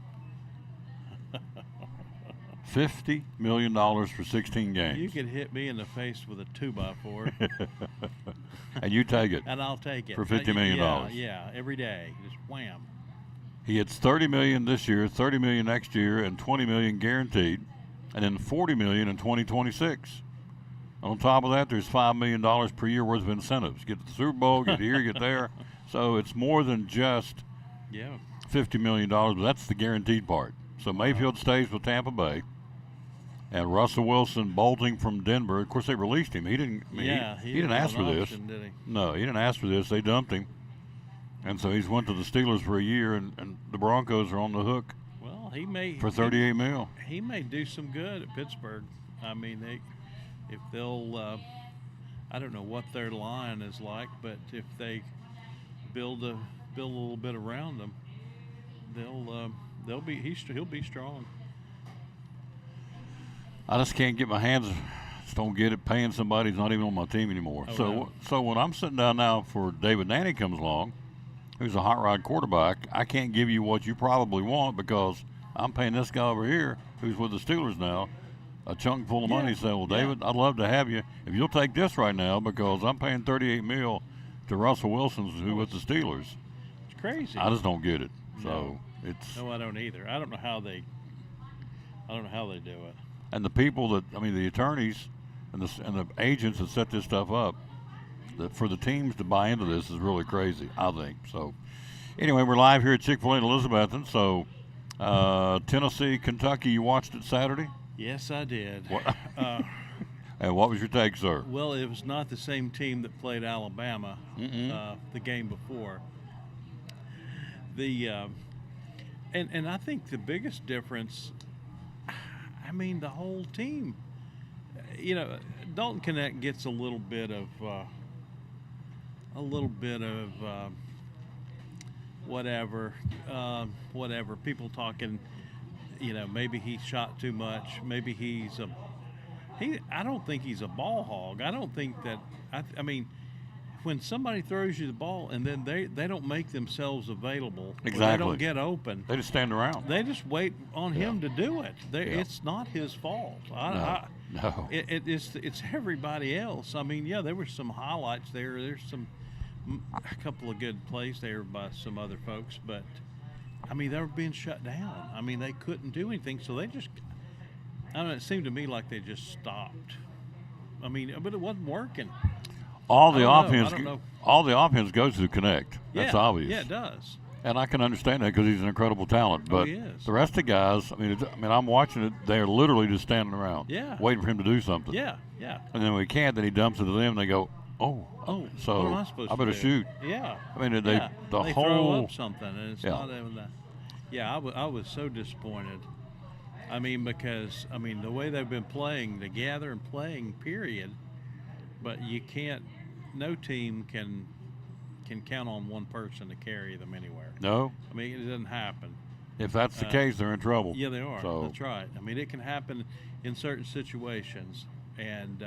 $50 million for 16 games. you could hit me in the face with a 2x4, And you take it. and I'll take it For $50 million. Yeah, every day, just wham. He gets $30 million this year, $30 million next year, and $20 million guaranteed, and then $40 million in 2026. On top of that, there's $5 million per year worth of incentives. Get to the Super Bowl, get here, get there. So it's more than just Yeah. $50 million, but that's the guaranteed part. So Mayfield stays with Tampa Bay, and Russell Wilson bolting from Denver. Of course, they released him. He didn't. I mean, Yeah, he didn't ask for have an this. option, did he? No, he didn't ask for this. They dumped him, and so he's went to the Steelers for a year, and the Broncos are on the hook Well, he may for $38 million. He may do some good at Pittsburgh. I mean, if they'll, I don't know what their line is like, but if they build a little bit around them, he'll be strong. I just can't get my hands. Just don't get it. Paying somebody who's not even on my team anymore. Oh, so no. so when I'm sitting down now for David Nanny comes along, who's a hot rod quarterback, I can't give you what you probably want because I'm paying this guy over here who's with the Steelers now a chunk full of money. Yeah. Say, well, Yeah. David, I'd love to have you if you'll take this right now because I'm paying $38 million to Russell Wilson who's with the Steelers. It's crazy. I just don't get it. No. So it's No, I don't either. I don't know how they do it. and the people that the attorneys and the agents that set this stuff up, that for the teams to buy into this is really crazy, I think. So anyway, we're live here at Chick-fil-A in Elizabethton. So Tennessee, Kentucky, you watched it Saturday? Yes, I did. What? And what was your take, sir? Well, it was not the same team that played Alabama the game before. And I think the biggest difference, I mean, the whole team, Dalton Connect gets a little bit of whatever, whatever. People talking, maybe he shot too much. Maybe I don't think he's a ball hog. I don't think that. I mean, when somebody throws you the ball and then they don't make themselves available, or they Exactly. don't get open. They just stand around. They just wait on him to do it. Yeah. It's not his fault. No. It's everybody else. I mean, yeah, there were some highlights there. There's a couple of good plays there by some other folks, but I mean, they were being shut down. I mean, they couldn't do anything, so they just. I don't know. It seemed to me like they just stopped. I mean, but it wasn't working. All the I don't know. offense, I don't know. all the offense goes to connect. That's Yeah, obvious. Yeah, it does. And I can understand that because he's an incredible talent. But he is. the rest of the guys, I mean, I'm watching it. They're literally just standing around, Yeah. waiting for him to do something. Yeah, yeah. And then when he can't, then he dumps it to them. And they go, "Oh, Oh, so what am I supposed I to better do?" shoot." Yeah. I mean, they the throw whole up something, and it's Yeah. not even that. Yeah, I was so disappointed. I mean, because the way they've been playing together and playing, period. But you can't. No team can count on one person to carry them anywhere. no. I mean, it doesn't happen. If that's the case, they're in trouble. Yeah, they are. So That's right. I mean, it can happen in certain situations, and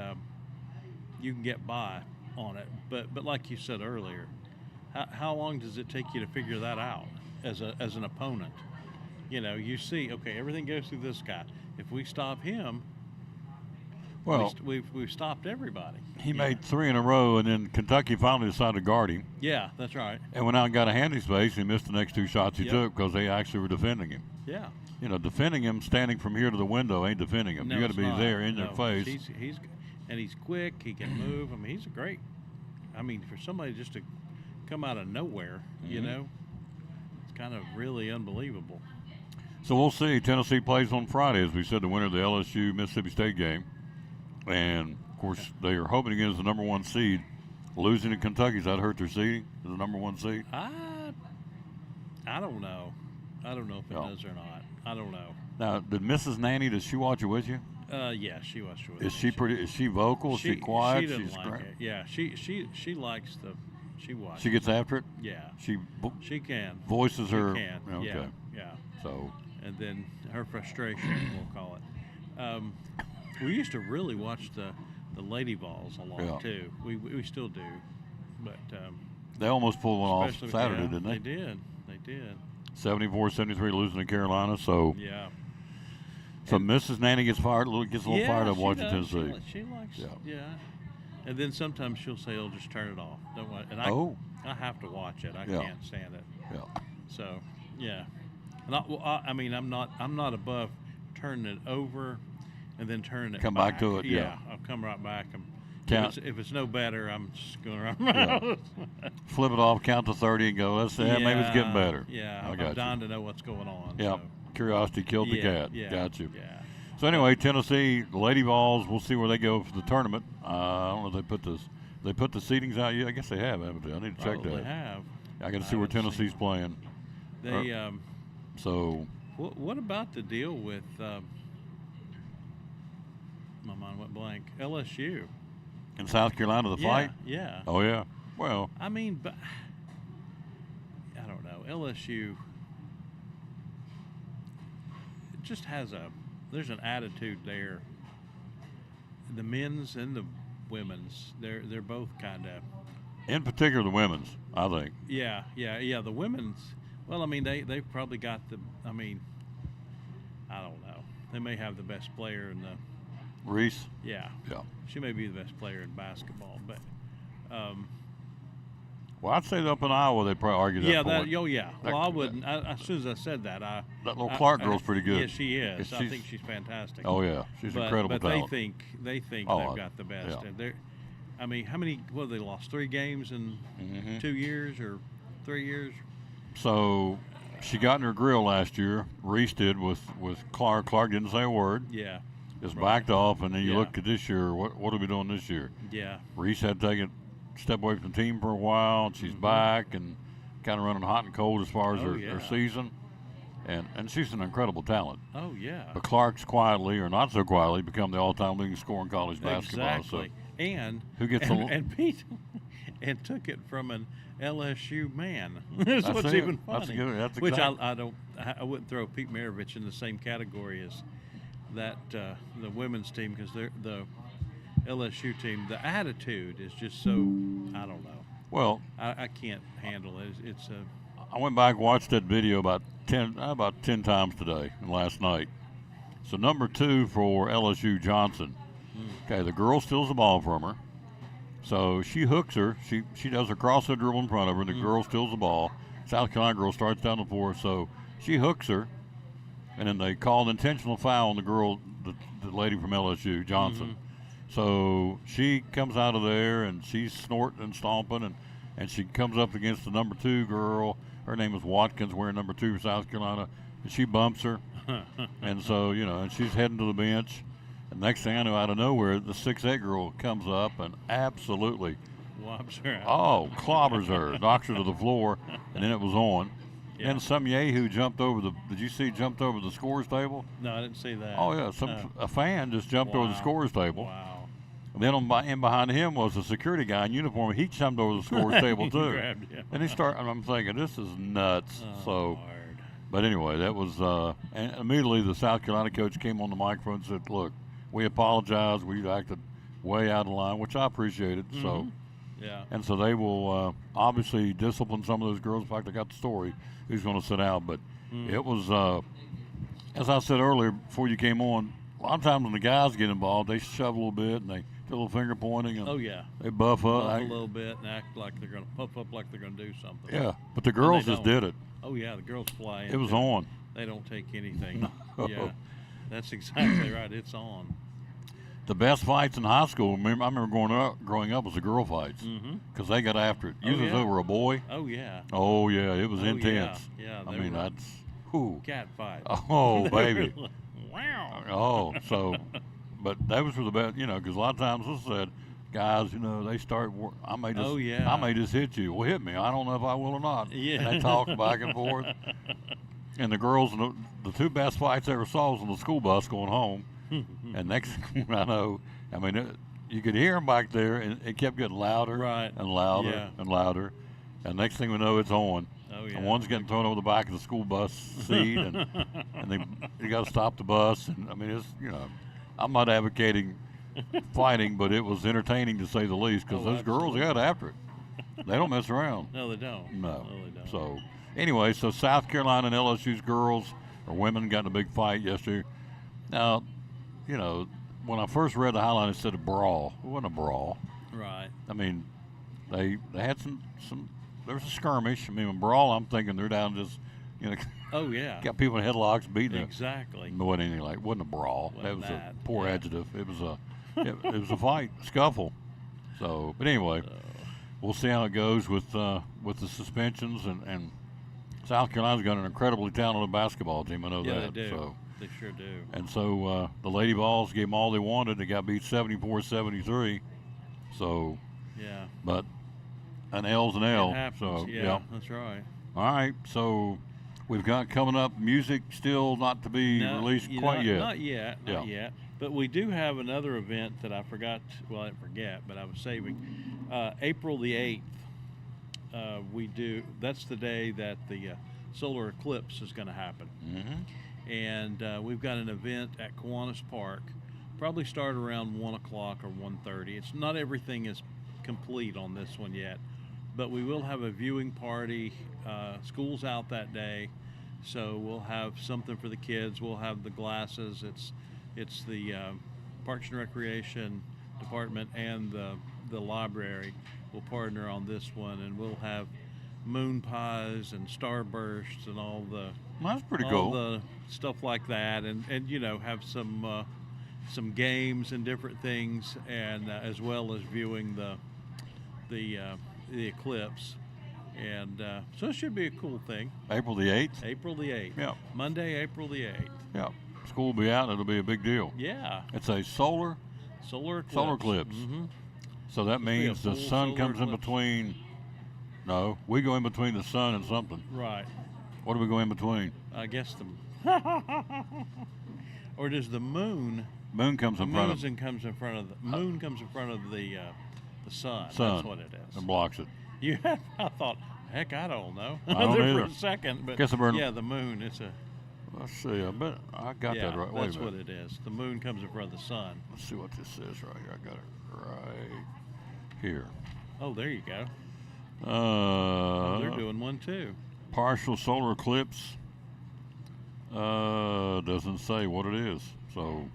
you can get by on it. But like you said earlier, how long does it take you to figure that out as an opponent? You see, okay, everything goes through this guy. If we stop him, well, we've stopped everybody. he made 3 in a row, and then Kentucky finally decided to guard him, Yeah, that's right. and went out and got a handy space. He missed the next 2 shots he Yep. took because they actually were defending him. Yeah. Defending him standing from here to the window ain't defending him. No, You got to it's be not. there in No, their face. He's quick. He can move. I mean, he's a great. I mean, for somebody just to come out of nowhere, Mm-hmm. it's kind of really unbelievable. So we'll see. Tennessee plays on Friday, as we said, the winner of the LSU Mississippi State game, and of course they are hoping against the number 1 seed. Losing to Kentucky's that hurt their seeding as the number 1 seed? I don't know. I don't know if it No. does or not. I don't know. Now, did Mrs. Nanny, does she watch it with you? Yeah, she was. Is she pretty? Is she vocal? Is she quiet? She doesn't She's like great. it. Yeah, she likes the. She watches. She gets after it. Yeah, She she can. voices She her. can. Okay. Yeah, yeah. So And then her frustration, we'll call it. We used to really watch the Lady Vols a lot Yeah. too. We still do, but they almost pulled one off especially- Saturday, yeah, didn't they? They did. 74-73 losing to Carolina. So Yeah. Mrs. Nanny gets fired. Gets a little fired up she watching does. Tennessee. She likes. Yeah. Yeah. And then sometimes she'll say, "Oh, just turn it off." Don't want. And Oh. I have to watch it. I Yeah. can't stand it. Yeah. So, yeah. And I'm not above turning it over and then turning it Come back to it, yeah. Yeah, I'll come right back. Count. If it's no better, I'm just going around. Yeah. Flip it off, count to 30, and go. Let's see. Yeah, maybe it's getting better. Yeah, I I'm got you. dying to know what's going on. Yeah. So. Curiosity killed the cat. Yeah, Got you. Yeah. So anyway, Tennessee, the Lady Vols. We'll see where they go for the tournament. I don't know if they put the seedings out yet. I guess they have, haven't they? I need to check Probably that. have. I got to see where haven't seen Tennessee's playing. They So what about the deal with my mind went blank. LSU. in South Carolina, the fight. Yeah. Oh yeah. Well, I mean, but I don't know. LSU just has there's an attitude there. The men's and the women's, they're both kind of. in particular the women's, I think. Yeah. The women's. Well, I mean, they've probably got the. I mean, I don't know. They may have the best player in the. Reese. Yeah. Yeah. She may be the best player in basketball, but. Well, I'd say up in Iowa they'd probably argue that Yeah, point. yeah. That- Well, I wouldn't. As soon as I said that, That little Clark girl's pretty good. Yeah, she is. I She's- think she's fantastic. Oh yeah, she's incredible But talent. they think Oh, they've got the best. yeah. And they're, I mean, how many? What they lost 3 games in Mm-hmm. 2 years or 3 years? So she got in her grill last year. Reese did with Clark. Clark didn't say a word. Yeah, Just backed off, and then you Yeah. look at this year. What are we doing this year? yeah, Reese had to take a step away from the team for a while, and she's back and kind of running hot and cold as far as Mm-hmm. Oh, her yeah. season. And she's an incredible talent. oh yeah, But Clark's quietly, or not so quietly, become the all-time leading scorer in college basketball. exactly. And Who gets and, a- and Pete and took it from an LSU man. That's That's what's it. even That's funny. good. That's Which exact- I wouldn't throw Pete Maravich in the same category as that the women's team, because they're the LSU team. The attitude is just so, I don't know. Well, I can't handle it. It's a I went back and watched that video about 10 times today and last night. So number 2 for LSU, Johnson. Okay, the girl steals the ball from her. So she hooks her. She does her crosshead dribble in front of her. The girl steals the ball. South Carolina girl starts down the floor. So she hooks her, and then they call an intentional foul on the girl, the lady from LSU, Johnson. So she comes out of there, and she's snorting and stomping, and she comes up against the number 2 girl. Her name is Watkins, wearing number 2 for South Carolina, and she bumps her. And so, and she's heading to the bench. And next thing I know, out of nowhere, the 6'8" girl comes up and absolutely, whops her out. clobbers her, knocks her to the floor, and then it was on. Yeah. Then some yahoo jumped over jumped over the scores table? No, I didn't see that. Oh, yeah, a fan just jumped over the Wow. scores table. Wow. And then in behind him was a security guy in uniform. He jumped over the scores table, He too. grabbed him. And I'm thinking, this is nuts. Oh, So. Lord. But anyway, that was, and immediately the South Carolina coach came on the microphone and said, look, we apologize. We acted way out of line, which I appreciated. So, Yeah. and so they will obviously discipline some of those girls. In fact, I got the story who's going to sit out. But it was, as I said earlier before you came on, a lot of times when the guys get involved, they shove a little bit and they do a little finger pointing and Oh yeah. they buff up. Puff a little bit and act like they're going to puff up like they're going to do something. Yeah, but the girls just don't. did it. Oh yeah, the girls fly. It was into on. They don't take anything. No. Yeah, that's exactly right. It's on. The best fights in high school, I remember growing up was the girl fights because they got after it. Usually yeah. they were a boy. Oh yeah. Oh yeah, it was Oh, intense. Yeah. I they mean were that's whew. cat fight. Oh They baby. were like, wow. Oh so, but that was for the best, because a lot of times this said, guys, they start. I may just, Oh, yeah. I may just hit you. Well, hit me. I don't know if I will or not. Yeah. And they talk back and forth. And the girls, the 2 best fights I ever saw was on the school bus going home. And next thing I know, you could hear them back there, and it kept getting louder Right. and louder Yeah. and louder. And next thing we know, it's on. Oh yeah. And one's getting thrown over the back of the school bus seat, and you got to stop the bus. And it's I'm not advocating fighting, but it was entertaining to say the least because Oh, those girls got after it. They don't mess around. No, they don't. No. they don't. So anyway, so South Carolina and LSU's girls or women got in a big fight yesterday. Now, when I first read the highlight, it said a brawl. It wasn't a brawl. Right. They had some. There was a skirmish. A brawl. I'm thinking they're down just, Oh yeah. got people in headlocks beating them. Exactly. It wasn't anything like. It wasn't a brawl. That was Wasn't a that, poor yeah. adjective. It was a. It was a fight, scuffle. So, but anyway, we'll see how it goes with the suspensions and South Carolina's got an incredibly talented basketball team. I know Yeah, that. they do. So, They sure do. and so the Lady Vols gave them all they wanted. They got beat 74-73. So, Yeah. but an L's an L. It happens. So, yeah, that's right. All right. So we've got coming up music still not to be No, released you quite know, yet. Not yet. Not yet. But we do have another event that I forgot. Well, I didn't forget, but I was saving. April the 8th. We do. That's the day that the solar eclipse is going to happen. Mm-hmm. And we've got an event at Kiwanis Park. Probably start around 1 o'clock or 1:30. It's not everything is complete on this one yet, but we will have a viewing party. School's out that day, so we'll have something for the kids. We'll have the glasses. It's the Parks and Recreation Department and the library will partner on this one, and we'll have moon pies and starbursts and all the That's pretty all cool. the stuff like that, and have some games and different things, and as well as viewing the eclipse, and so it should be a cool thing. April the 8th. April the 8th. Yeah. Monday, April the 8th. Yeah. School will be out and it'll be a big deal. Yeah. It's a solar Solar eclipse. eclipse. So that be a means the full sun solar comes in eclipse. between. No, we go in between the sun and something. Right. What do we go in between? I guess the. Or does the moon? Moon comes The in front moon of. comes in front of the moon comes in front of the the sun. Sun. That's what it is. It blocks it. Yeah, I thought, heck, I don't know. I don't There either. for a second, but Guess we're- yeah, the moon. It's a Let's see. I bet I got yeah. that right. Wait That's a minute. what it is. The moon comes in front of the sun. Let's see what this says right here. I got it right here. Oh, there you go. They're Uh, doing one too. partial solar eclipse. Doesn't say what it is. So,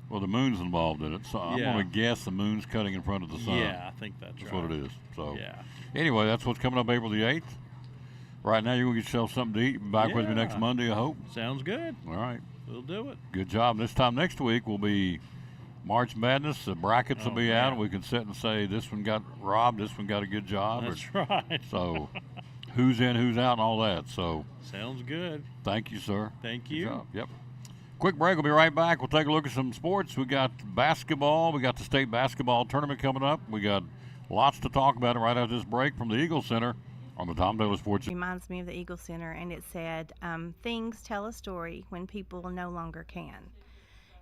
well, the moon's involved in it. So I'm Yeah. going to guess the moon's cutting in front of the sun. Yeah, I think that's That's right. what it is. So, Yeah. anyway, that's what's coming up April the 8th. Right now, you're going to get yourself something to eat. Be back with me next Yeah. Monday, I hope. Sounds good. All right. We'll do it. Good job. This time next week will be March Madness. The brackets will Oh, be out. man. We can sit and say this one got robbed, this one got a good job. or- That's right. So, who's in, who's out, and all that. So, Sounds good. thank you, sir. Thank Good you. job. Yep. Quick break. We'll be right back. We'll take a look at some sports. We got basketball. We got the state basketball tournament coming up. We got lots to talk about right after this break from the Eagle Center on the Tom Taylor Sports. Reminds me of the Eagle Center, and it said, things tell a story when people no longer can.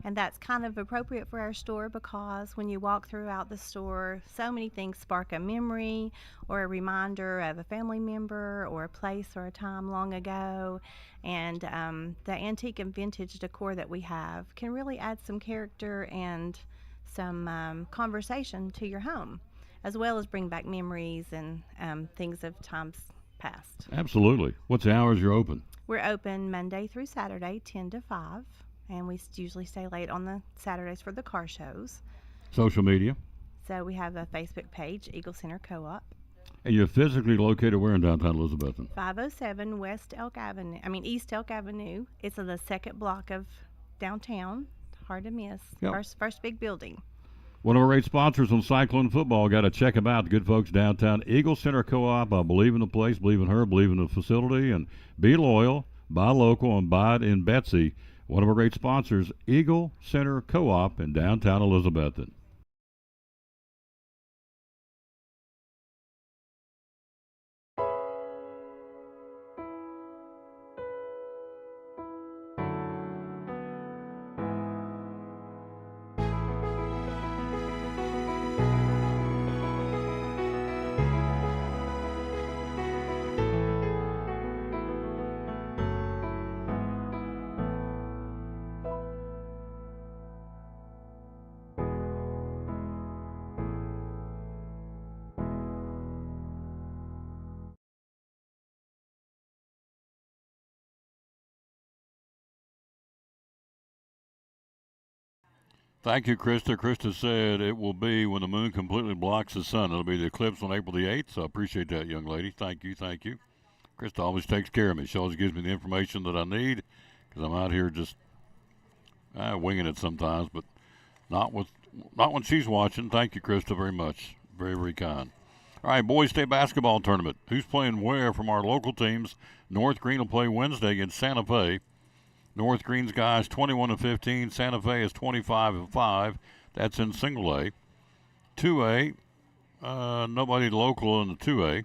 And that's kind of appropriate for our store, because when you walk throughout the store, so many things spark a memory or a reminder of a family member or a place or a time long ago. And the antique and vintage decor that we have can really add some character and some conversation to your home, as well as bring back memories and things of times past. Absolutely. What's the hours you're open? We're open Monday through Saturday, 10 to 5, and we usually stay late on the Saturdays for the car shows. Social media. So we have a Facebook page, Eagle Center Co-op, And you're physically located where in downtown Elizabethton? 507 East Elk Avenue. It's in the second block of downtown. Hard to miss. Yep. First big building. One of our great sponsors on Cyclone Football. Got to check them out. The good folks downtown. Eagle Center Co-op. I believe in the place, believe in her, believe in the facility, and be loyal, buy local, and buy it in Betsy. One of our great sponsors, Eagle Center Co-op in downtown Elizabethton. Thank you, Krista. Krista said it will be when the moon completely blocks the sun. It'll be the eclipse on April the 8th, so I appreciate that, young lady. Thank you, thank you. Krista always takes care of me. She always gives me the information that I need, because I'm out here just winging it sometimes, but not when she's watching. Thank you, Krista, very much. Very, very kind. All right, boys state basketball tournament. Who's playing where from our local teams? North Green will play Wednesday against Santa Fe. North Green's guys 21-15. Santa Fe is 25-5. That's in single A. 2A, nobody local in the 2A.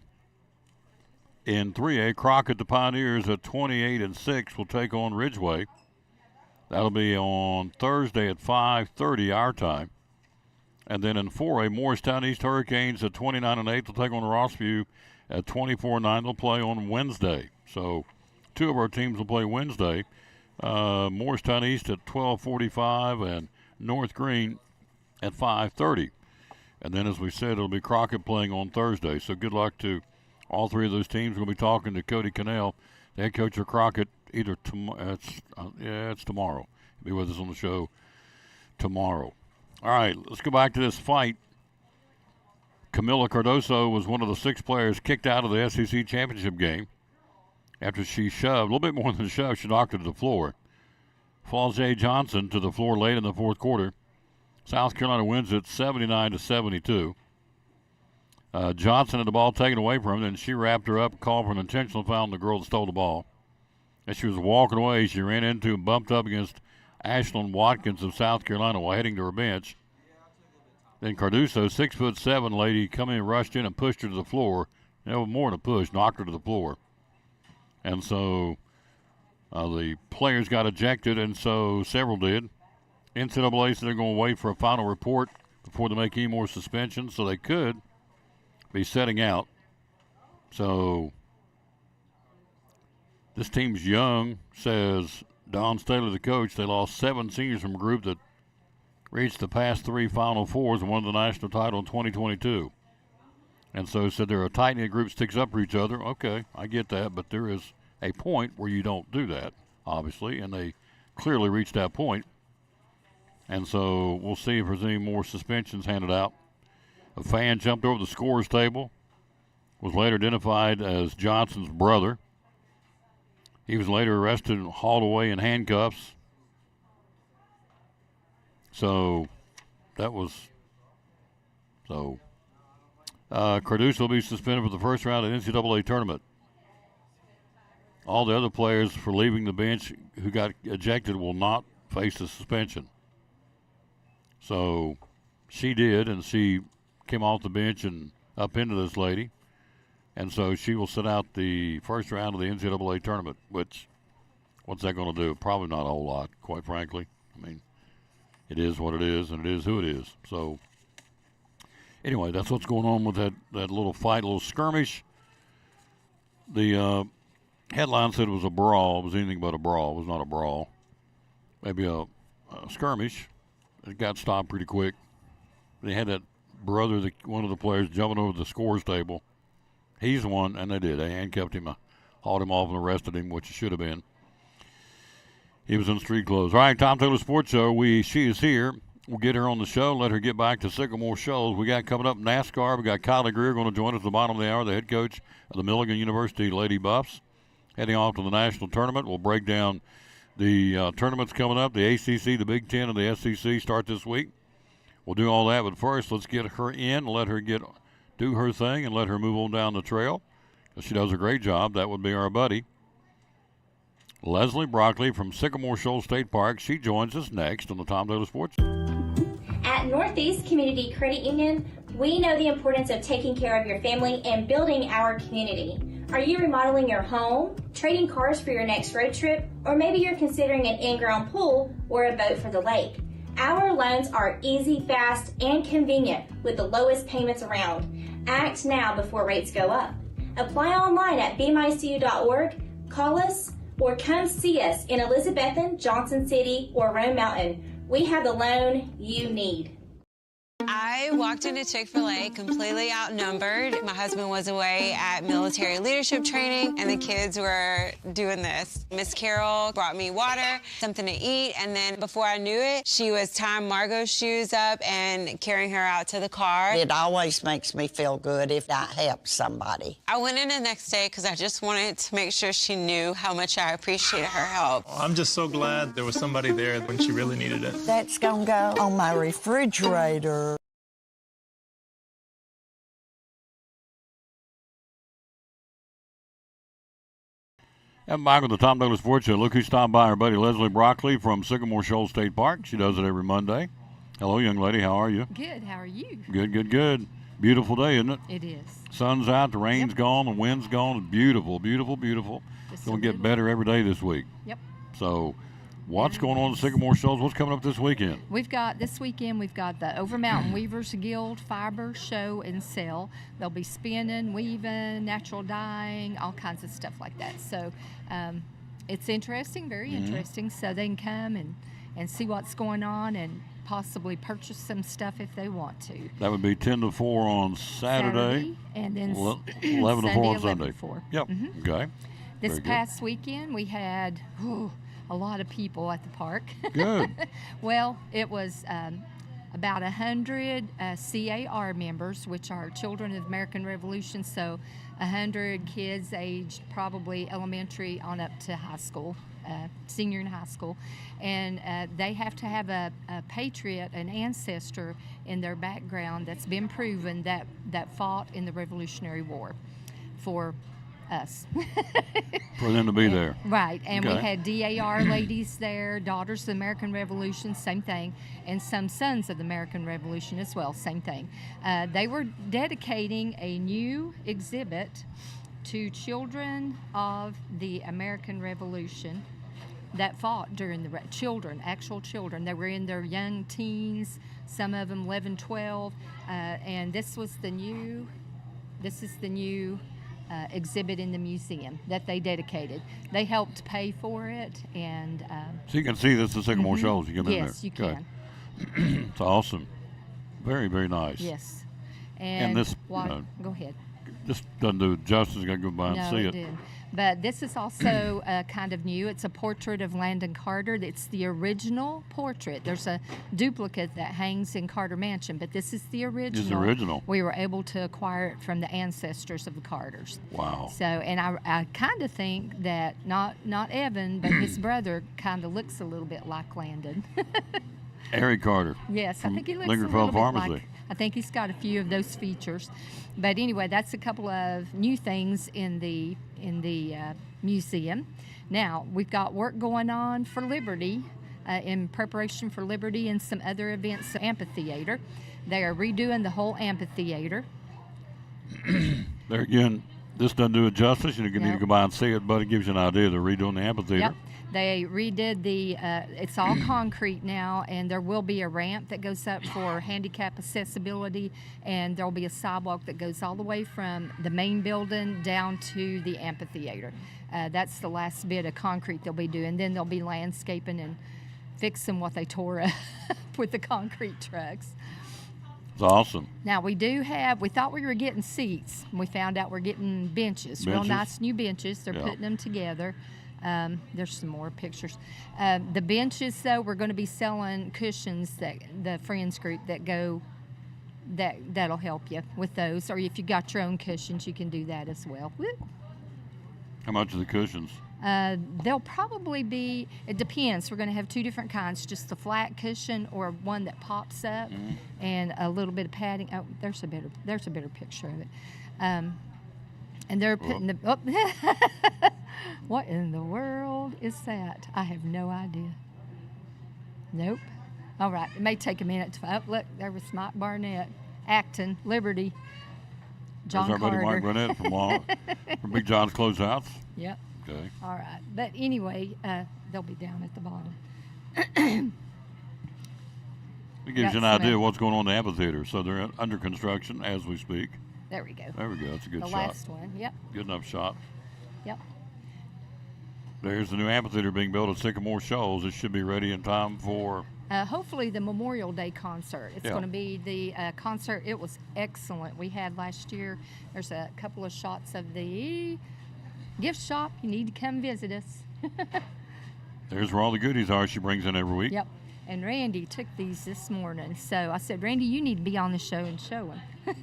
In 3A, Crockett, the Pioneers at 28-6 will take on Ridgeway. That'll be on Thursday at 5:30 our time. And then in 4A, Morristown East Hurricanes at 29-8 will take on Rossview at 24-9. They'll play on Wednesday. So two of our teams will play Wednesday. Morristown East at 12:45 and North Green at 5:30. And then, as we said, it'll be Crockett playing on Thursday. So good luck to all three of those teams. We'll be talking to Cody Cannell, the head coach of Crockett, either tomorrow. It's tomorrow. He'll be with us on the show tomorrow. All right, let's go back to this fight. Camila Cardoso was one of the 6 players kicked out of the SEC championship game after she shoved, a little bit more than a shove, she knocked her to the floor. Falzay Johnson to the floor late in the fourth quarter. South Carolina wins it 79-72. Johnson had the ball taken away from her, and she wrapped her up, called for an intentional foul on the girl that stole the ball. As she was walking away, she ran into and bumped up against Ashlyn Watkins of South Carolina while heading to her bench. Then Cardoso, 6'7" lady, come in, rushed in, and pushed her to the floor. No more than a push, knocked her to the floor. And so the players got ejected, and so several did. NCAA said they're going to wait for a final report before they make any more suspensions, so they could be setting out. So this team's young, says Don Staley, the coach. They lost 7 seniors from a group that reached the past 3 Final Fours and won the national title in 2022. And so said they're a tight-knit group, sticks up for each other. Okay, I get that, but there is a point where you don't do that, obviously, and they clearly reached that point. And so we'll see if there's any more suspensions handed out. A fan jumped over the scorer's table, was later identified as Johnson's brother. He was later arrested and hauled away in handcuffs. So that was so. Carduce will be suspended for the first round of the NCAA tournament. All the other players for leaving the bench who got ejected will not face a suspension. So she did, and she came off the bench and up into this lady. And so she will sit out the first round of the NCAA tournament, which, what's that going to do? Probably not a whole lot, quite frankly. I mean, it is what it is, and it is who it is. So anyway, that's what's going on with that little fight, little skirmish. The headline said it was a brawl. It was anything but a brawl. It was not a brawl. Maybe a skirmish. It got stopped pretty quick. They had that brother, one of the players, jumping over the scores table. He's the one, and they did. They handcuffed him, hauled him off, and arrested him, which it should have been. He was in street clothes. All right, Tom Taylor Sports Show. She is here. We'll get her on the show, let her get back to Sycamore Shoals. We got coming up NASCAR. We got Kylie Greer going to join us at the bottom of the hour, the head coach of the Milligan University Lady Buffs. Heading off to the national tournament. We'll break down the tournaments coming up. The ACC, the Big Ten, and the SEC start this week. We'll do all that, but first, let's get her in, let her do her thing, and let her move on down the trail. She does a great job. That would be our buddy, Leslie Broccoli from Sycamore Shoals State Park. She joins us next on the Tom Taylor Sports. At Northeast Community Credit Union, we know the importance of taking care of your family and building our community. Are you remodeling your home, trading cars for your next road trip, or maybe you're considering an in-ground pool or a boat for the lake? Our loans are easy, fast, and convenient with the lowest payments around. Act now before rates go up. Apply online at bmycu.org, call us, or come see us in Elizabethton, Johnson City, or Rome Mountain. We have the loan you need. I walked into Chick-fil-A completely outnumbered. My husband was away at military leadership training, and the kids were doing this. Miss Carol brought me water, something to eat, and then before I knew it, she was tying Margot's shoes up and carrying her out to the car. It always makes me feel good if I help somebody. I went in the next day because I just wanted to make sure she knew how much I appreciated her help. I'm just so glad there was somebody there when she really needed it. That's gonna go on my refrigerator. And back with the Tom Taylor Sports Show. Look who stopped by, our buddy Leslie Broccoli from Sycamore Shoals State Park. She does it every Monday. Hello, young lady. How are you? Good. How are you? Good, good, good. Beautiful day, isn't it? It is. Sun's out, the rain's gone, the wind's gone. Beautiful, beautiful, beautiful. It's going to get better every day this week. Yep. So what's going on at Sycamore Shoals? What's coming up this weekend? This weekend we've got the Over Mountain Weavers Guild Fiber Show and Sale. They'll be spinning, weaving, natural dyeing, all kinds of stuff like that. So it's interesting, very interesting. So they can come and see what's going on and possibly purchase some stuff if they want to. That would be 10 to 4 on Saturday and then 11 to 4 on Sunday. 11 to 4. Yep. Okay. This past weekend we had a lot of people at the park. Good. Well, it was about 100 CAR members, which are Children of the American Revolution, so 100 kids aged probably elementary on up to high school, senior in high school. And they have to have a patriot, an ancestor in their background that's been proven that fought in the Revolutionary War for us. For them to be there. Right. And we had DAR ladies there, Daughters of the American Revolution, same thing, and some Sons of the American Revolution as well, same thing. They were dedicating a new exhibit to children of the American Revolution that fought during the children, actual children. They were in their young teens, some of them 11, 12, and this is the new exhibit in the museum that they dedicated. They helped pay for it, and so you can see this is Sycamore Shoals. You come in there. yes, you can. It's awesome. Very, very nice. Yes, And this, go ahead. This doesn't do it justice. Got to go by and No, see it it. didn't. But this is also kind of new. It's a portrait of Landon Carter. It's the original portrait. There's a duplicate that hangs in Carter Mansion, but this is the original. It's the original. We were able to acquire it from the ancestors of the Carters. Wow. So, and I kind of think that not Evan, but his brother kind of looks a little bit like Landon. Eric Carter. Yes, I from think he looks Lingerfeld a little bit Pharmacy. like. I think he's got a few of those features, but anyway, that's a couple of new things in the museum. Now we've got work going on for Liberty, in preparation for Liberty and some other events. Amphitheater, they are redoing the whole amphitheater. There again, this doesn't do it justice. You need to Nope. go by and see it, but it gives you an idea. They're redoing the amphitheater. Yep. They redid it's all concrete now, and there will be a ramp that goes up for handicap accessibility, and there will be a sidewalk that goes all the way from the main building down to the amphitheater. That's the last bit of concrete they'll be doing. Then they'll be landscaping and fixing what they tore up with the concrete trucks. It's awesome. Now we thought we were getting seats, and we found out we're getting benches. Real Benches? nice new benches. They're Yeah. putting them together. There's some more pictures. The benches, though, we're going to be selling cushions that the Friends group that'll help you with those. Or if you got your own cushions, you can do that as well. Woo. How much are the cushions? They'll probably be. It depends. We're going to have two different kinds: just the flat cushion or one that pops up, and a little bit of padding. Oh, there's a better picture of it. And they're putting What in the world is that? I have no idea. Nope. All right. It may take a minute to. Oh, look, there was Mike Barnett, Acton, Liberty, John There's our Carter. buddy Mike Barnett from Big John's Closeouts. Yep. Okay. All right. But anyway, they'll be down at the bottom. It gives you an Got idea some- of what's going on in the amphitheater. So they're under construction as we speak. There we go. There we go. That's a good The shot. last one. Yep. Good enough shot. Yep. There's the new amphitheater being built at Sycamore Shoals. It should be ready in time for. Hopefully the Memorial Day concert. It's Yeah. going to be the concert. It was excellent. We had last year. There's a couple of shots of the gift shop. You need to come visit us. There's where all the goodies are she brings in every week. Yep. And Randy took these this morning. So I said, Randy, you need to be on the show and show them.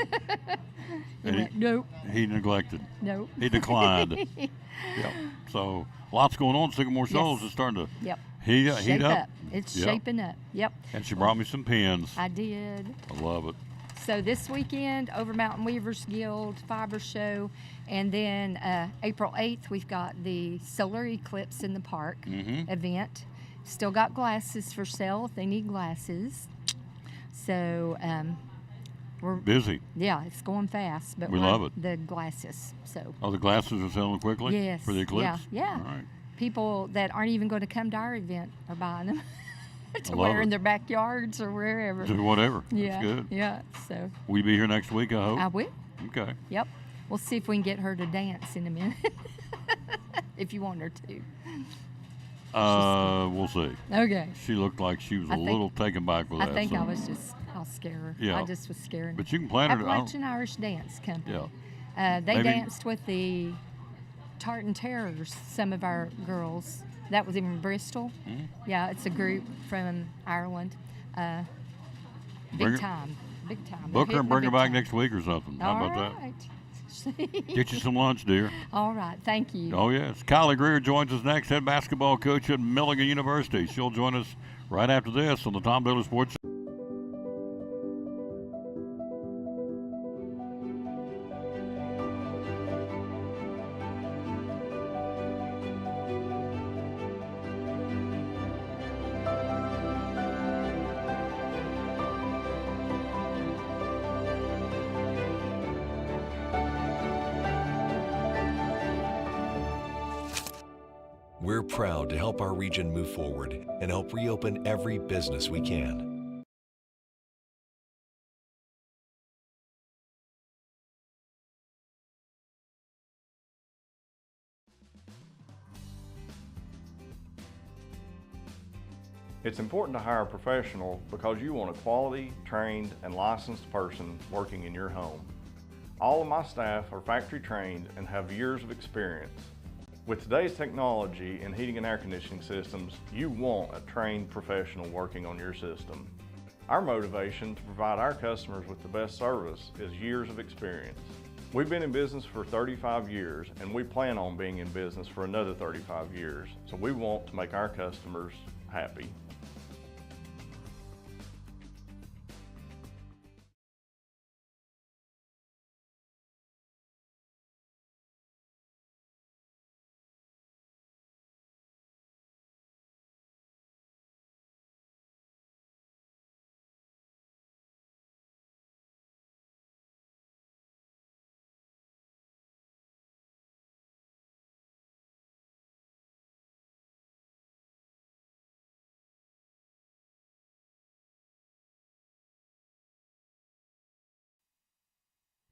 He And went, nope. He neglected. Nope. He declined. Yep. So lots going on. Sycamore Shoals is starting to Yep. heat Shape up. It's Yep. shaping up. Yep. And she brought me some pins. I did. I love it. So this weekend, over Mountain Weavers Guild Fiber Show, and then April 8th, we've got the Solar Eclipse in the Park event. Still got glasses for sale if they need glasses. So we're Busy. Yeah, it's going fast, but We love it. The glasses. So Oh, the glasses are selling quickly? yes, For the eclipse? Yeah. All right. People that aren't even going to come to our event are buying them to I love wear in it. their backyards or wherever. Do whatever. Yeah. That's good. Yeah. So Will you be here next week, I hope? I will. Okay. Yep. We'll see if we can get her to dance in a minute. If you want her to. We'll see. Okay. She looked like she was I a think- little taken back with I that. think so. I'll scare her. Yeah. I just was scaring her. But you can plan her to- I don't- Appalachian Irish Dance Company. Yeah. They Maybe- danced with the Tartan Terrors, some of our girls. That was in Bristol. Yeah, it's a group from Ireland. Bring Big her- time. Big time. Book her They're and bring her hitting back big next week or something. How All about that? right. Get you some lunch, dear. All right. Thank you. Oh, yes. Kylie Greer joins us next, head basketball coach at Milligan University. She'll join us right after this on the Tom Baylor Sports Show. We're proud to help our region move forward and help reopen every business we can. It's important to hire a professional because you want a quality, trained, and licensed person working in your home. All of my staff are factory trained and have years of experience. With today's technology in heating and air conditioning systems, you want a trained professional working on your system. Our motivation to provide our customers with the best service is years of experience. We've been in business for 35 years and we plan on being in business for another 35 years, so we want to make our customers happy.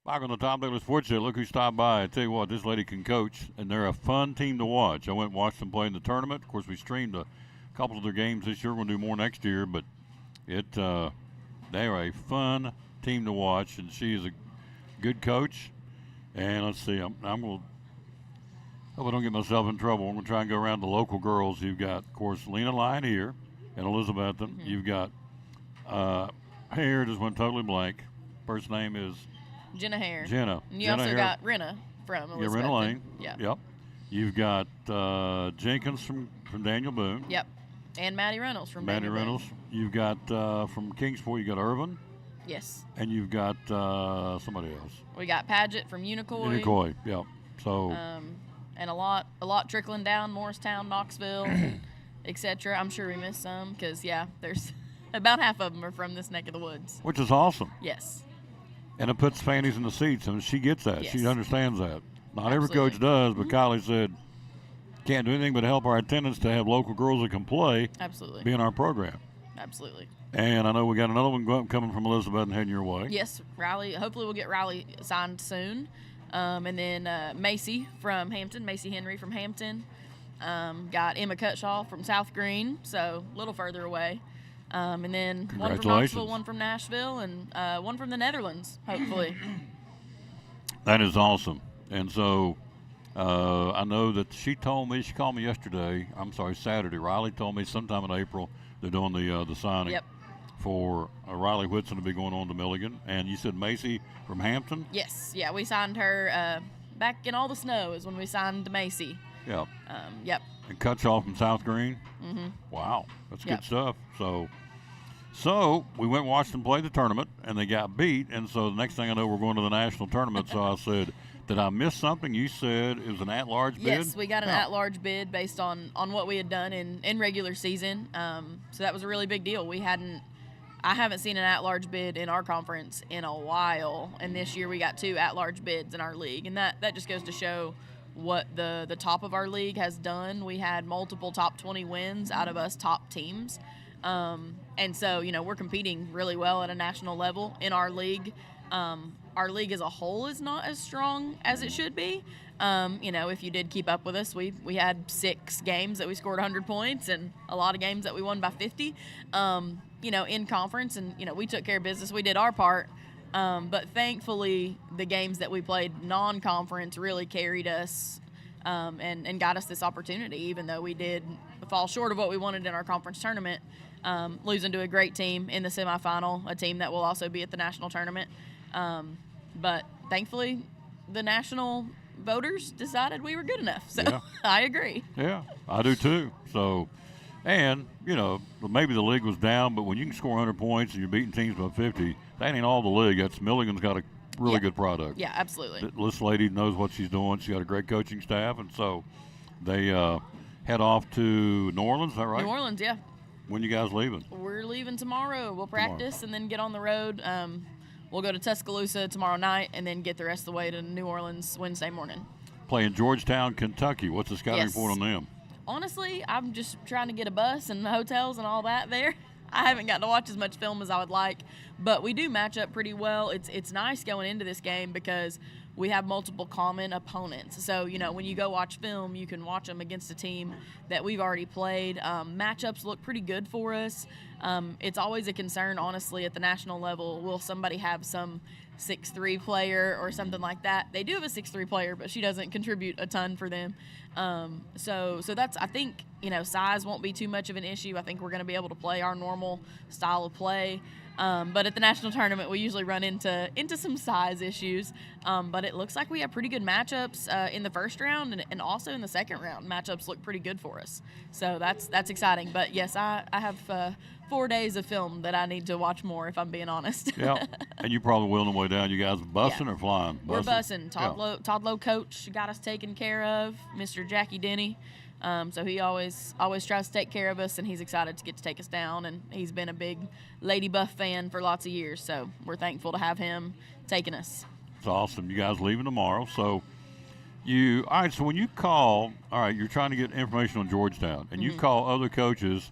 Back on the Tom Taylor Sports Show, look who stopped by. I tell you what, this lady can coach, and they're a fun team to watch. I went and watched them play in the tournament. Of course, we streamed a couple of their games this year. We're going to do more next year, but they are a fun team to watch, and she is a good coach. And let's see, I'm going to hope I don't get myself in trouble. I'm going to try and go around the local girls. You've got, of course, Lena Lyon here and Elizabeth. Mm-hmm. You've got, here, just went totally blank. First name is Jenna Hare. Jenna. And you Jenna also Hare. got Renna from Elizabeth. Yeah, Renna Lane. Yeah. Yep. You've got Jenkins from Daniel Boone. Yep. And Maddie Reynolds from Maddie Daniel Reynolds. Boone. You've got from Kingsport, you got Irvin. Yes. And you've got somebody else. We got Paget from Unicoi. Unicoi, yep. So. And a lot trickling down, Morristown, Knoxville, etc. I'm sure we missed some because, yeah, there's about half of them are from this neck of the woods. Which is awesome. Yes. And it puts fannies in the seats, and she gets that. Yes. She understands that. Not Absolutely. every coach does, but Kylie said, can't do anything but help our attendants to have local girls that can play. Absolutely. Be in our program. Absolutely. And I know we got another one coming from Elizabeth and heading your way. Yes, Riley. Hopefully we'll get Riley signed soon. And then Macy from Hampton, Macy Henry from Hampton. Got Emma Cutshaw from South Green, so a little further away. And then one from Knoxville, one from Nashville, and one from the Netherlands, hopefully. That is awesome. And so I know that she called me yesterday. I'm sorry, Saturday. Riley told me sometime in April they're doing the signing. Yep. For Riley Whitson to be going on to Milligan. And you said Macy from Hampton? Yes. Yeah, we signed her back in all the snow is when we signed Macy. Yep. Yep. And Cutshaw from South Green? Mm-hmm. Wow. That's good stuff. So we went and watched them play the tournament, and they got beat. And so the next thing I know, we're going to the national tournament. So I said, did I miss something? You said it was an at-large bid? Yes, we got an at-large bid based on what we had done in regular season. So that was a really big deal. I haven't seen an at-large bid in our conference in a while, and this year we got 2 at-large bids in our league, and that just goes to show what the top of our league has done. We had multiple top 20 wins out of us top teams, and so we're competing really well at a national level in our league. Our league as a whole is not as strong as it should be. If you did keep up with us, we had 6 games that we scored 100 points and a lot of games that we won by 50. In conference, and we took care of business. We did our part, but thankfully the games that we played non-conference really carried us and got us this opportunity, even though we did fall short of what we wanted in our conference tournament, losing to a great team in the semifinal, a team that will also be at the national tournament. But thankfully the national voters decided we were good enough, so yeah. I agree. Yeah, I do too. So. And, maybe the league was down, but when you can score 100 points and you're beating teams by 50, that ain't all the league. That's Milligan's got a really good product. Yeah, absolutely. This lady knows what she's doing. She's got a great coaching staff, and so they head off to New Orleans, is that right? New Orleans, yeah. When you guys leaving? We're leaving tomorrow. We'll practice and then get on the road. We'll go to Tuscaloosa tomorrow night and then get the rest of the way to New Orleans Wednesday morning. Playing Georgetown, Kentucky. What's the scouting report on them? Honestly, I'm just trying to get a bus and hotels and all that there. I haven't gotten to watch as much film as I would like, but we do match up pretty well. It's nice going into this game because we have multiple common opponents. So, when you go watch film, you can watch them against a team that we've already played. Matchups look pretty good for us. It's always a concern, honestly, at the national level. Will somebody have some 6'3" player or something like that? They do have a 6'3" player, but she doesn't contribute a ton for them. So that's, I think, size won't be too much of an issue. I think we're going to be able to play our normal style of play. But at the national tournament, we usually run into some size issues. But it looks like we have pretty good matchups in the first round and also in the second round. Matchups look pretty good for us. So that's exciting. But yes, I have 4 days of film that I need to watch more, if I'm being honest. Yeah, and you probably will on the way down. You guys bussing or flying? We're bussing. Todd Lowe coach got us taken care of, Mr. Jackie Denny. So he always tries to take care of us, and he's excited to get to take us down. And he's been a big Lady Buff fan for lots of years, so we're thankful to have him taking us. It's awesome. You guys leaving tomorrow, so all right. So when you call, all right, you're trying to get information on Georgetown, and you call other coaches.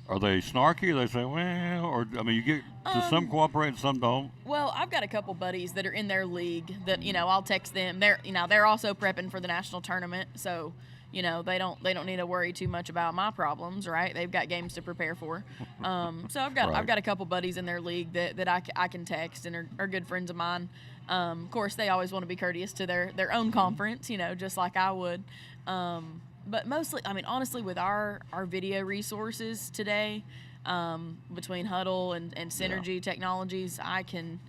Are they snarky? Or they say, well, or you get to some cooperate and some don't. Well, I've got a couple buddies that are in their league that I'll text them. They're also prepping for the national tournament, so. They don't need to worry too much about my problems, right? They've got games to prepare for. So I've got a couple buddies in their league that I can text and are good friends of mine. Of course, they always want to be courteous to their own conference, just like I would. But mostly, honestly, with our video resources today, between Huddle and Synergy Technologies, I can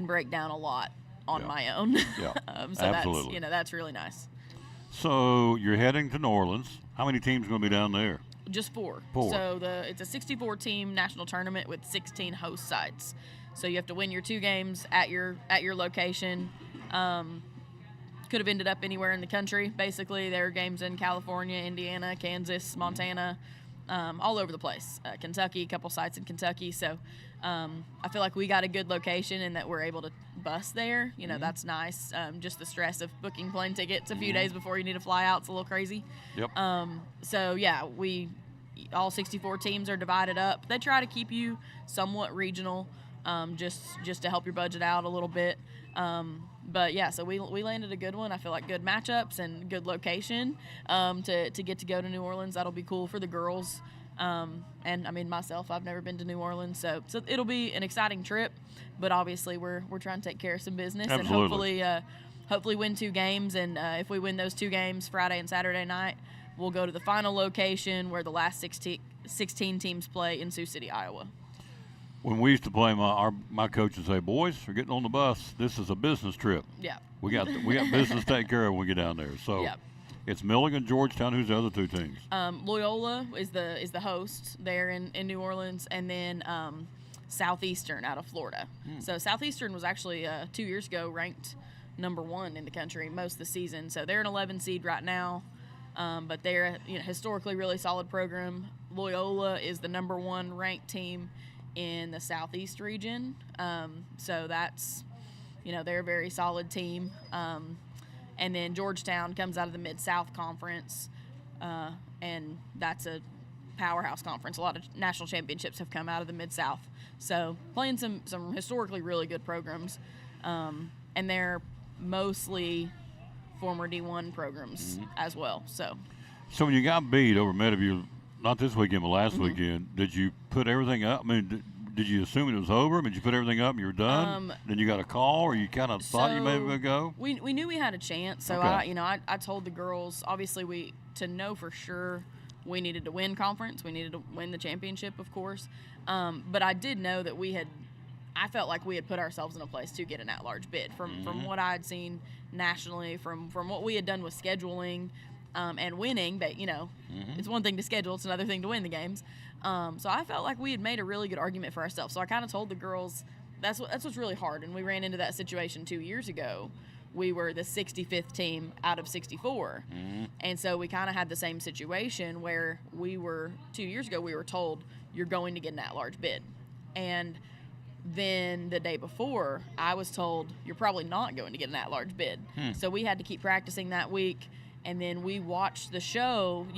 break down a lot on my own. Yeah, so absolutely. That's really nice. So you're heading to New Orleans. How many teams are going to be down there? Just 4. 4. So it's a 64-team national tournament with 16 host sites. So you have to win your 2 games at your location. Could have ended up anywhere in the country. Basically, there are games in California, Indiana, Kansas, Montana, all over the place. Kentucky, a couple sites in Kentucky. So I feel like we got a good location and that we're able to bus there. That's nice. Just the stress of booking plane tickets a few days before you need to fly out, it's a little crazy. Yep. So yeah, all 64 teams are divided up. They try to keep you somewhat regional, just to help your budget out a little bit. But yeah, so we landed a good one. I feel like good matchups and good location to get to go to New Orleans. That'll be cool for the girls. And myself, I've never been to New Orleans, so it'll be an exciting trip. But obviously, we're trying to take care of some business. Absolutely. And hopefully win 2 games. And if we win those 2 games, Friday and Saturday night, we'll go to the final location where the last 16 teams play in Sioux City, Iowa. When we used to play, my coach would say, "Boys, we're getting on the bus. This is a business trip. Yeah. We got business to take care of when we get down there." So. Yeah. It's Milligan, Georgetown. Who's the other 2 teams? Loyola is the host there in New Orleans, and then Southeastern out of Florida. So Southeastern was actually 2 years ago ranked number 1 in the country most of the season. So they're an 11 seed right now, but they're historically really solid program. Loyola is the number 1 ranked team in the Southeast region. So that's they're a very solid team. And then Georgetown comes out of the Mid-South Conference, and that's a powerhouse conference. A lot of national championships have come out of the Mid-South. So playing some historically really good programs, and they're mostly former D1 programs as well. So when you got beat over Meadowview, not this weekend but last weekend, did you put everything up? Did you assume it was over? Did you put everything up and you were done? Then you got a call, or you kind of thought you maybe would go? We knew we had a chance. So okay. I told the girls, obviously to know for sure we needed to win conference. We needed to win the championship, of course. But I did know that I felt like we had put ourselves in a place to get an at-large bid from what I had seen nationally, from what we had done with scheduling and winning. But it's one thing to schedule; it's another thing to win the games. So I felt like we had made a really good argument for ourselves. So I kind of told the girls that's what's really hard. And we ran into that situation 2 years ago. We were the 65th team out of 64. And so we kind of had the same situation where 2 years ago, we were told you're going to get an at-large bid. And then the day before, I was told you're probably not going to get an at-large bid. So we had to keep practicing that week. And then we watched the show.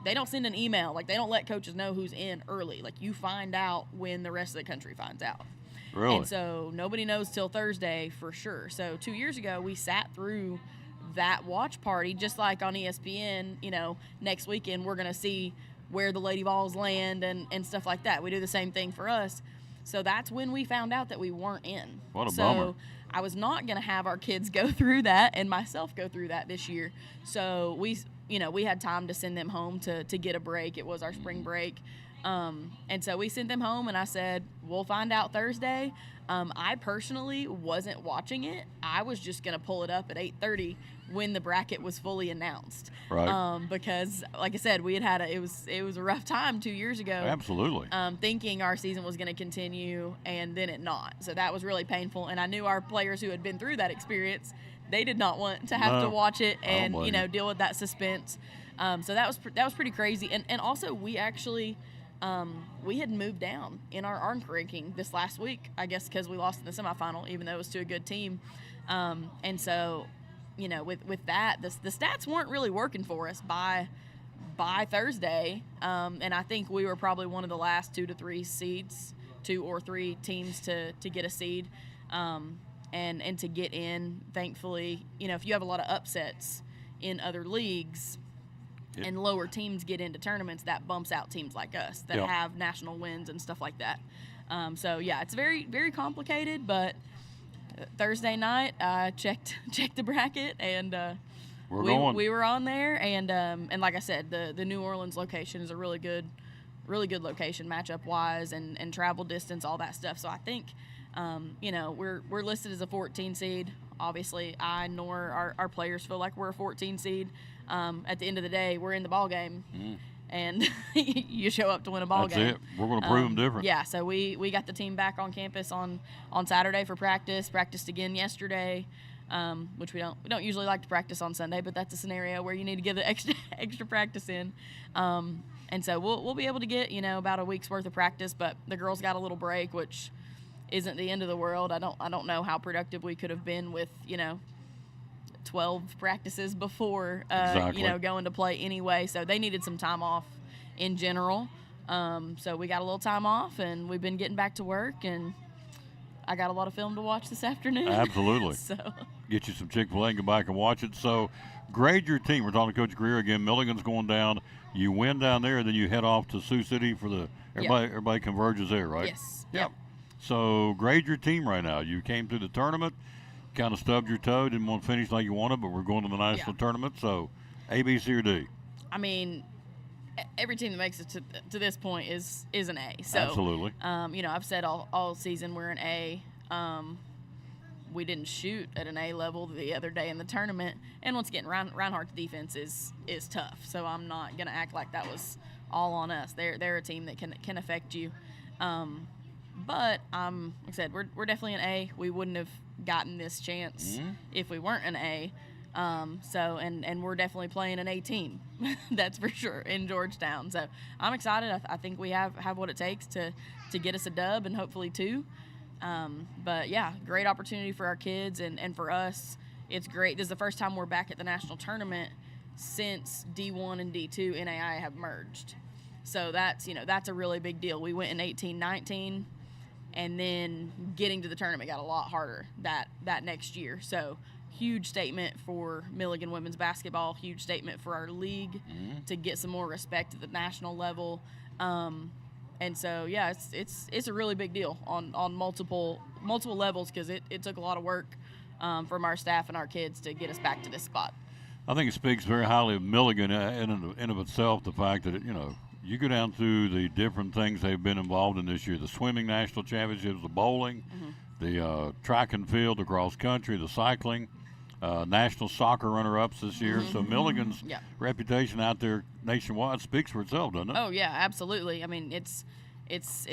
they don't send an email. Like, they don't let coaches know who's in early. Like, you find out when the rest of the country finds out. Really? And so nobody knows till Thursday for sure. So 2 years ago, we sat through that watch party, just like on ESPN. Next weekend we're going to see where the Lady Vols land and stuff like that. We do the same thing for us. So that's when we found out that we weren't in. What a bummer. I was not going to have our kids go through that and myself go through that this year. So we had time to send them home to get a break. It was our spring break. And so we sent them home, and I said, we'll find out Thursday. I personally wasn't watching it. I was just going to pull it up at 8:30 when the bracket was fully announced. Right. Because, like I said, it was a rough time 2 years ago. Absolutely. Thinking our season was going to continue, and then it not. So that was really painful. And I knew our players who had been through that experience, they did not want to have to watch it and deal with that suspense. So that was pretty crazy. And also we actually. We had moved down in our ARC ranking this last week, I guess because we lost in the semifinal, even though it was to a good team. And so, with that, the stats weren't really working for us by Thursday. And I think we were probably one of the last 2 or 3 teams to get a seed and to get in. Thankfully, if you have a lot of upsets in other leagues, and lower teams get into tournaments, that bumps out teams like us that have national wins and stuff like that. So yeah, it's very, very complicated. But Thursday night, I checked the bracket, and we were on there. And like I said, the New Orleans location is a really good location matchup wise and travel distance, all that stuff. So I think we're listed as a 14 seed. Obviously, I nor our players feel like we're a 14 seed. At the end of the day, we're in the ball game, and you show up to win a ball game. That's it. We're going to prove them different. Yeah, so we got the team back on campus on Saturday for practice. Practiced again yesterday, which we don't usually like to practice on Sunday, but that's a scenario where you need to get the extra practice in. And so we'll be able to get about a week's worth of practice, but the girls got a little break, which isn't the end of the world. I don't know how productive we could have been with 12 practices before going to play anyway. So they needed some time off in general. So we got a little time off, and we've been getting back to work, and I got a lot of film to watch this afternoon. Absolutely. So get you some Chick-fil-A and go back and watch it. So grade your team. We're talking to Coach Greer again. Milligan's going down. You win down there, then you head off to Sioux City for everybody converges there, right? Yes. Yep. So grade your team right now. You came through the tournament, kind of stubbed your toe, didn't want to finish like you wanted, but we're going to the national tournament. So A, B, C, or D? I mean, every team that makes it to this point is an A. So absolutely. I've said all season we're an A. We didn't shoot at an A level the other day in the tournament, and once again, Reinhardt's defense is tough. So I'm not gonna act like that was all on us. They're a team that can affect you. But like I said, we're definitely an A. We wouldn't have gotten this chance if we weren't an A. And we're definitely playing an A team, that's for sure, in Georgetown. So I'm excited. I think we have what it takes to get us a dub and hopefully 2. But yeah, great opportunity for our kids and for us. It's great. This is the first time we're back at the national tournament since D1 and D2 NAI have merged. So that's a really big deal. We went in 18-19, and then getting to the tournament got a lot harder that next year. So huge statement for Milligan women's basketball, huge statement for our league to get some more respect at the national level. And so, yeah, it's a really big deal on multiple levels, because it took a lot of work from our staff and our kids to get us back to this spot. I think it speaks very highly of Milligan in of itself, the fact that, you go down through the different things they've been involved in this year, the swimming national championships, the bowling, the track and field, the cross country, the cycling, national soccer runner-ups this year. So Milligan's reputation out there nationwide speaks for itself, doesn't it? Oh, yeah, absolutely. I mean, it's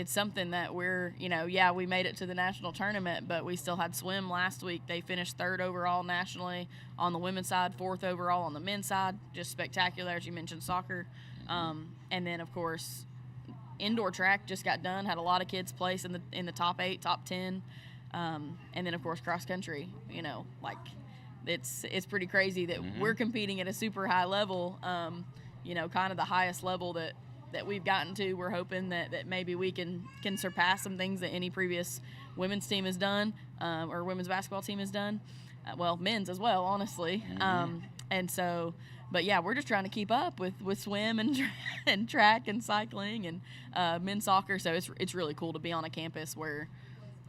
something that we're, we made it to the national tournament, but we still had swim last week. They finished 3rd overall nationally on the women's side, 4th overall on the men's side. Just spectacular, as you mentioned, soccer. And then, of course, indoor track just got done, had a lot of kids place in the top 8, top 10. And then, of course, cross country, it's pretty crazy that we're competing at a super high level. kind of the highest level that we've gotten to. We're hoping that maybe we can surpass some things that any previous women's team has done, or women's basketball team has done. Well, men's as well, honestly. And so, but yeah, we're just trying to keep up with swim and track and cycling and men's soccer. So it's really cool to be on a campus where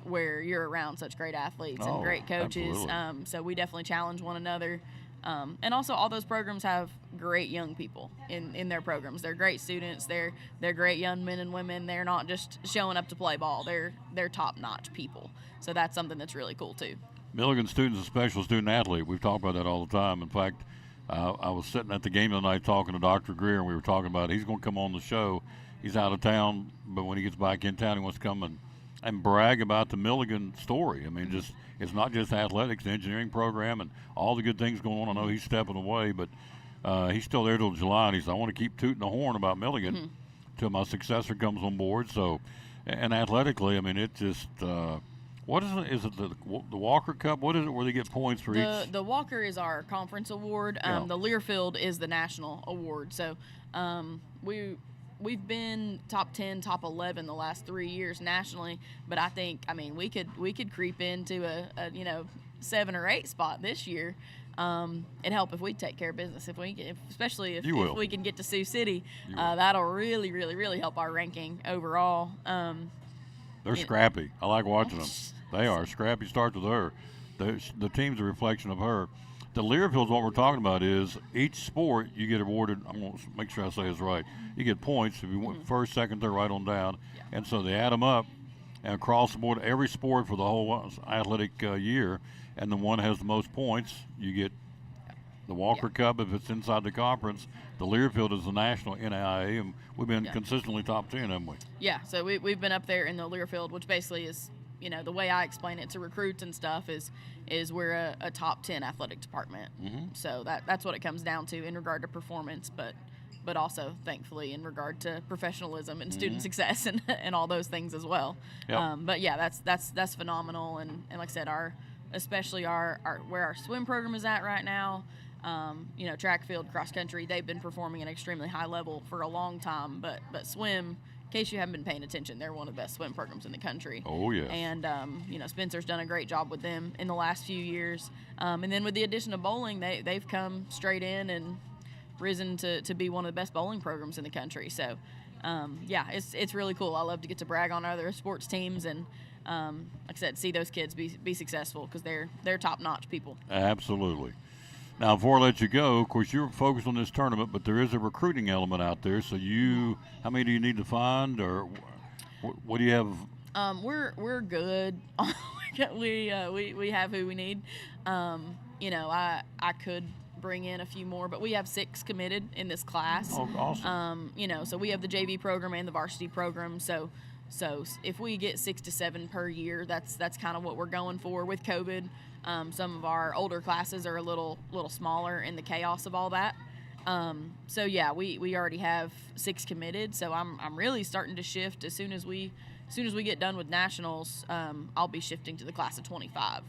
you're around such great athletes and great coaches. So we definitely challenge one another. And also all those programs have great young people in their programs. They're great students. They're great young men and women. They're not just showing up to play ball. They're top-notch people. So that's something that's really cool too. Milligan student's a special student athlete. We've talked about that all the time. In fact, I was sitting at the game the other night talking to Dr. Greer, and we were talking about he's going to come on the show. He's out of town, but when he gets back in town, he wants to come and brag about the Milligan story. I mean, just it's not just athletics, the engineering program, and all the good things going on. I know he's stepping away, but he's still there till July, and he said, I want to keep tooting the horn about Milligan till my successor comes on board. So, and athletically, I mean, it just what is it? Is it the Walker Cup? What is it where they get points for each? The Walker is our conference award. The Learfield is the national award. So we've been top 10, top 11 the last 3 years nationally. But I think, we could creep into a 7 or 8 spot this year. It'd help if we take care of business. Especially if we can get to Sioux City, that'll really, really, really help our ranking overall. They're scrappy. I like watching them. They are scrappy. Starts with her. The team's a reflection of her. The Learfield's what we're talking about is each sport you get awarded. I'm going to make sure I say this right. You get points if you went first, second, third, right on down, and so they add them up, and across the board, every sport for the whole athletic year, and the one has the most points, you get the Walker Cup if it's inside the conference. The Learfield is the national NAIA, and we've been consistently top 10, haven't we? Yeah, so we've been up there in the Learfield, which basically is, the way I explain it to recruits and stuff is we're a top 10 athletic department. So that's what it comes down to in regard to performance, but also thankfully in regard to professionalism and student success and all those things as well. But yeah, that's phenomenal, and like I said, especially our where our swim program is at right now. Track, field, cross country, they've been performing at an extremely high level for a long time, but swim, in case you haven't been paying attention, they're one of the best swim programs in the country. Oh, yes. And, Spencer's done a great job with them in the last few years. And then with the addition of bowling, they've come straight in and risen to be one of the best bowling programs in the country. So, it's really cool. I love to get to brag on other sports teams and, like I said, see those kids be successful because they're top-notch people. Absolutely. Now, before I let you go, of course, you're focused on this tournament, but there is a recruiting element out there. So how many do you need to find, or what do you have? We're good. we have who we need. I could bring in a few more, but we have 6 committed in this class. Oh, awesome. So we have the JV program and the varsity program. So if we get 6 to 7 per year, that's kind of what we're going for with COVID. Some of our older classes are a little smaller in the chaos of all that. We already have 6 committed. So I'm really starting to shift as soon as we get done with nationals. I'll be shifting to the class of 25.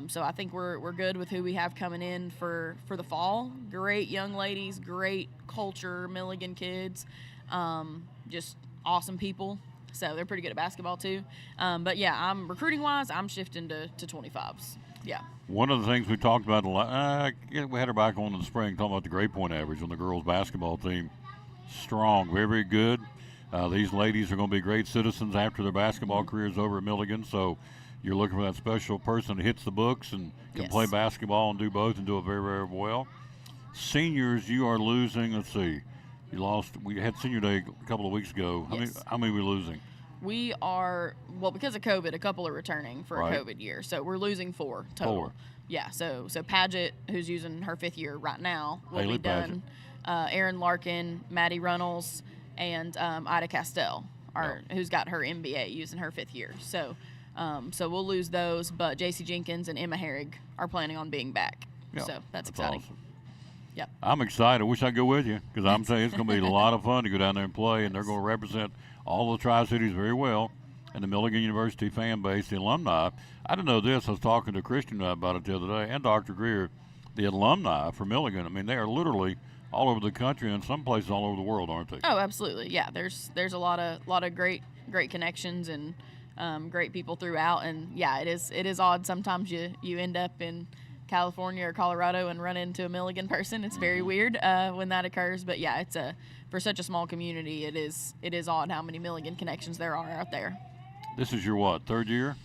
So I think we're good with who we have coming in for the fall. Great young ladies, great culture, Milligan kids, just awesome people. So they're pretty good at basketball too. But yeah, I'm recruiting wise, I'm shifting to 25s. Yeah. One of the things we talked about a lot, we had her back on in the spring talking about the grade point average on the girls basketball team. Strong, very, very good. These ladies are going to be great citizens after their basketball careers over at Milligan. So you're looking for that special person that hits the books and can play basketball and do both and do it very, very well. Seniors, you are losing. Let's see. We had senior day a couple of weeks ago. How many are we losing? We are, because of COVID, a couple are returning for a COVID year. So we're losing 4 total. 4. Yeah, so Paget, who's using her 5th year right now, will Haley be done. Erin Larkin, Maddie Runnels, and Ida Castell, who's got her MBA using her 5th year. So we'll lose those, but JC Jenkins and Emma Herrig are planning on being back. So that's exciting. Awesome. Yep. I'm excited. I wish I could go with you because I'm telling you it's going to be a lot of fun to go down there and play, and they're going to represent all the Tri-Cities very well, and the Milligan University fan base, the alumni. I didn't know this. I was talking to Christian about it the other day, and Dr. Greer. The alumni for Milligan, they are literally all over the country and some places all over the world, aren't they? Oh, absolutely. Yeah, there's a lot of great connections and great people throughout. And yeah, it is odd. Sometimes you end up in California or Colorado and run into a Milligan person. It's very weird when that occurs. But yeah, for such a small community, it is odd how many Milligan connections there are out there. This is your what, third year?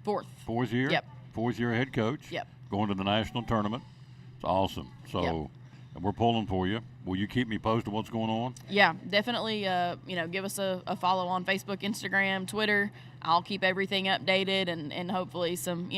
Fourth year? Yep. Fourth year head coach. Yep. Going to the national tournament. It's awesome. So and we're pulling for you. Will you keep me posted what's going on? Yeah, definitely. Give us a follow on Facebook, Instagram, Twitter. I'll keep everything updated and hopefully some,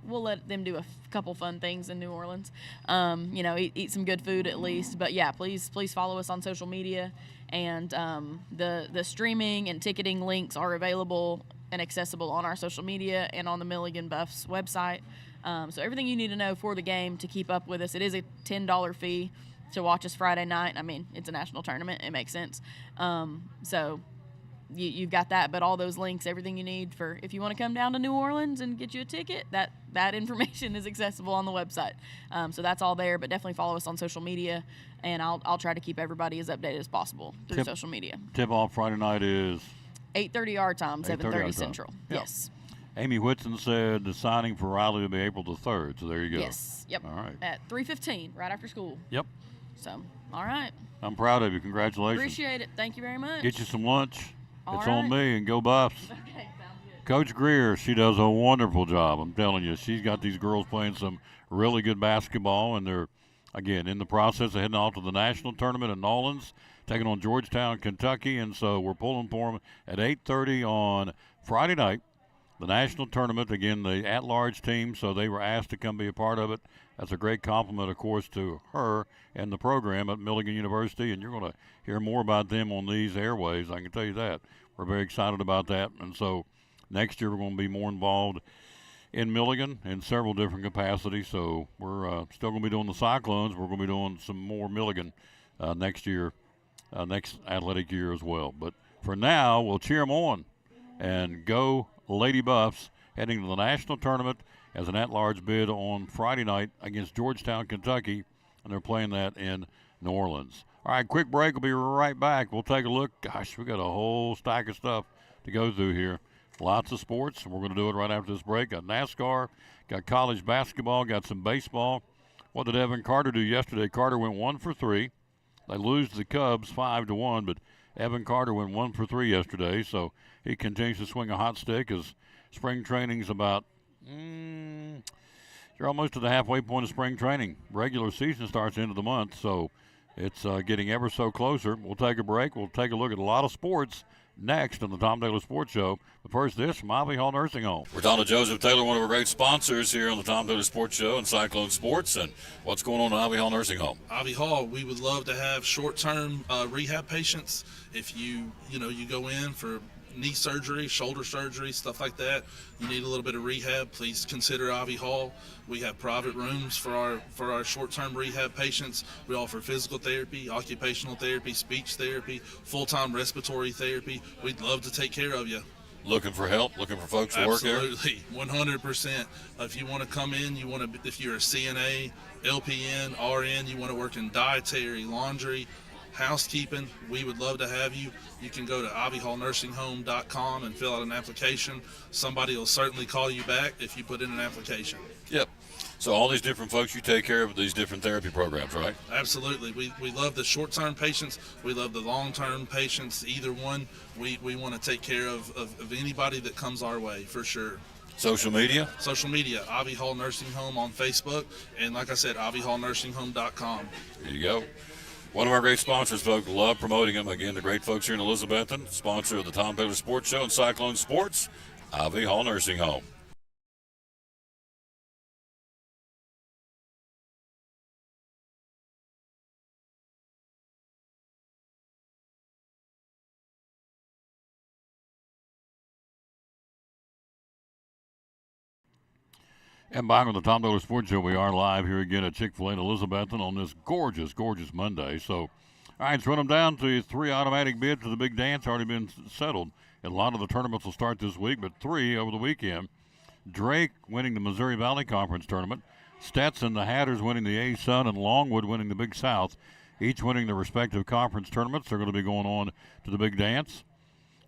we'll let them do a couple fun things in New Orleans. Eat some good food at least. But yeah, please follow us on social media. And the streaming and ticketing links are available and accessible on our social media and on the Milligan Buffs website. So everything you need to know for the game to keep up with us. It is a $10 fee to watch us Friday night. I mean, it's a national tournament. It makes sense. So you've got that, but all those links, everything you need for if you want to come down to New Orleans and get you a ticket, that information is accessible on the website. So that's all there, but definitely follow us on social media, and I'll try to keep everybody as updated as possible through social media. Tip-off Friday night is? 8:30 our time, 7:30 Central. Yep. Yes. Amy Whitson said the signing for Riley will be April the 3rd, so there you go. Yes. Yep. All right. At 3:15, right after school. Yep. So, all right. I'm proud of you. Congratulations. Appreciate it. Thank you very much. Get you some lunch. All it's right. on me, and go Buffs. Okay, sounds good. Coach Greer, she does a wonderful job. I'm telling you, she's got these girls playing some really good basketball, and they're, again, in the process of heading off to the national tournament in Nolans, taking on Georgetown, Kentucky, and so we're pulling for them at 8:30 on Friday night. The national tournament, again, the at-large team, so they were asked to come be a part of it. That's a great compliment, of course, to her and the program at Milligan University, and you're going to hear more about them on these airwaves, I can tell you that. We're very excited about that, and so next year we're going to be more involved in Milligan in several different capacities, so we're still going to be doing the Cyclones. We're going to be doing some more Milligan next year, next athletic year as well. But for now, we'll cheer them on and go Lady Buffs, heading to the national tournament as an at-large bid on Friday night against Georgetown, Kentucky, and they're playing that in New Orleans. All right, quick break. We'll be right back. We'll take a look. Gosh, we got a whole stack of stuff to go through here. Lots of sports, and we're going to do it right after this break. Got NASCAR, got college basketball, got some baseball. What did Evan Carter do yesterday? Carter went 1 for 3. They lose to the Cubs 5-1, but Evan Carter went 1 for 3 yesterday, so he continues to swing a hot stick as spring training's about, you're almost to the halfway point of spring training. Regular season starts end of the month, so it's getting ever so closer. We'll take a break. We'll take a look at a lot of sports next on the Tom Taylor Sports Show. But first, this from Ivy Hall Nursing Home. We're talking to Joseph Taylor, one of our great sponsors here on the Tom Taylor Sports Show and Cyclone Sports. And what's going on at Ivy Hall Nursing Home? Ivy Hall, we would love to have short-term rehab patients. If you go in for knee surgery, shoulder surgery, stuff like that, you need a little bit of rehab, please consider Ivy Hall. We have private rooms for our short-term rehab patients. We offer physical therapy, occupational therapy, speech therapy, full-time respiratory therapy. We'd love to take care of you. Looking for help? Looking for folks to work here? Absolutely, 100%. If you want to come in, if you're a CNA, LPN, RN, you want to work in dietary, laundry, housekeeping, we would love to have you. You can go to ivyhallnursinghome.com and fill out an application. Somebody will certainly call you back if you put in an application. Yep. So all these different folks you take care of with these different therapy programs, right? Absolutely. We love the short-term patients. We love the long-term patients. Either one, we want to take care of anybody that comes our way, for sure. Social media? Social media, Ivy Hall Nursing Home on Facebook. And like I said, ivyhallnursinghome.com. There you go. One of our great sponsors, folks. Love promoting them. Again, the great folks here in Elizabethton, sponsor of the Tom Taylor Sports Show and Cyclone Sports, Ivy Hall Nursing Home. And back on the Tom Taylor Sports Show, we are live here again at Chick-fil-A in Elizabethton on this gorgeous, gorgeous Monday. So, all right, let's run them down to 3 automatic bids to the big dance. Already been settled. And a lot of the tournaments will start this week, but 3 over the weekend. Drake winning the Missouri Valley Conference Tournament. Stetson, the Hatters, winning the A-Sun, and Longwood winning the Big South. each winning their respective conference tournaments. They're going to be going on to the big dance.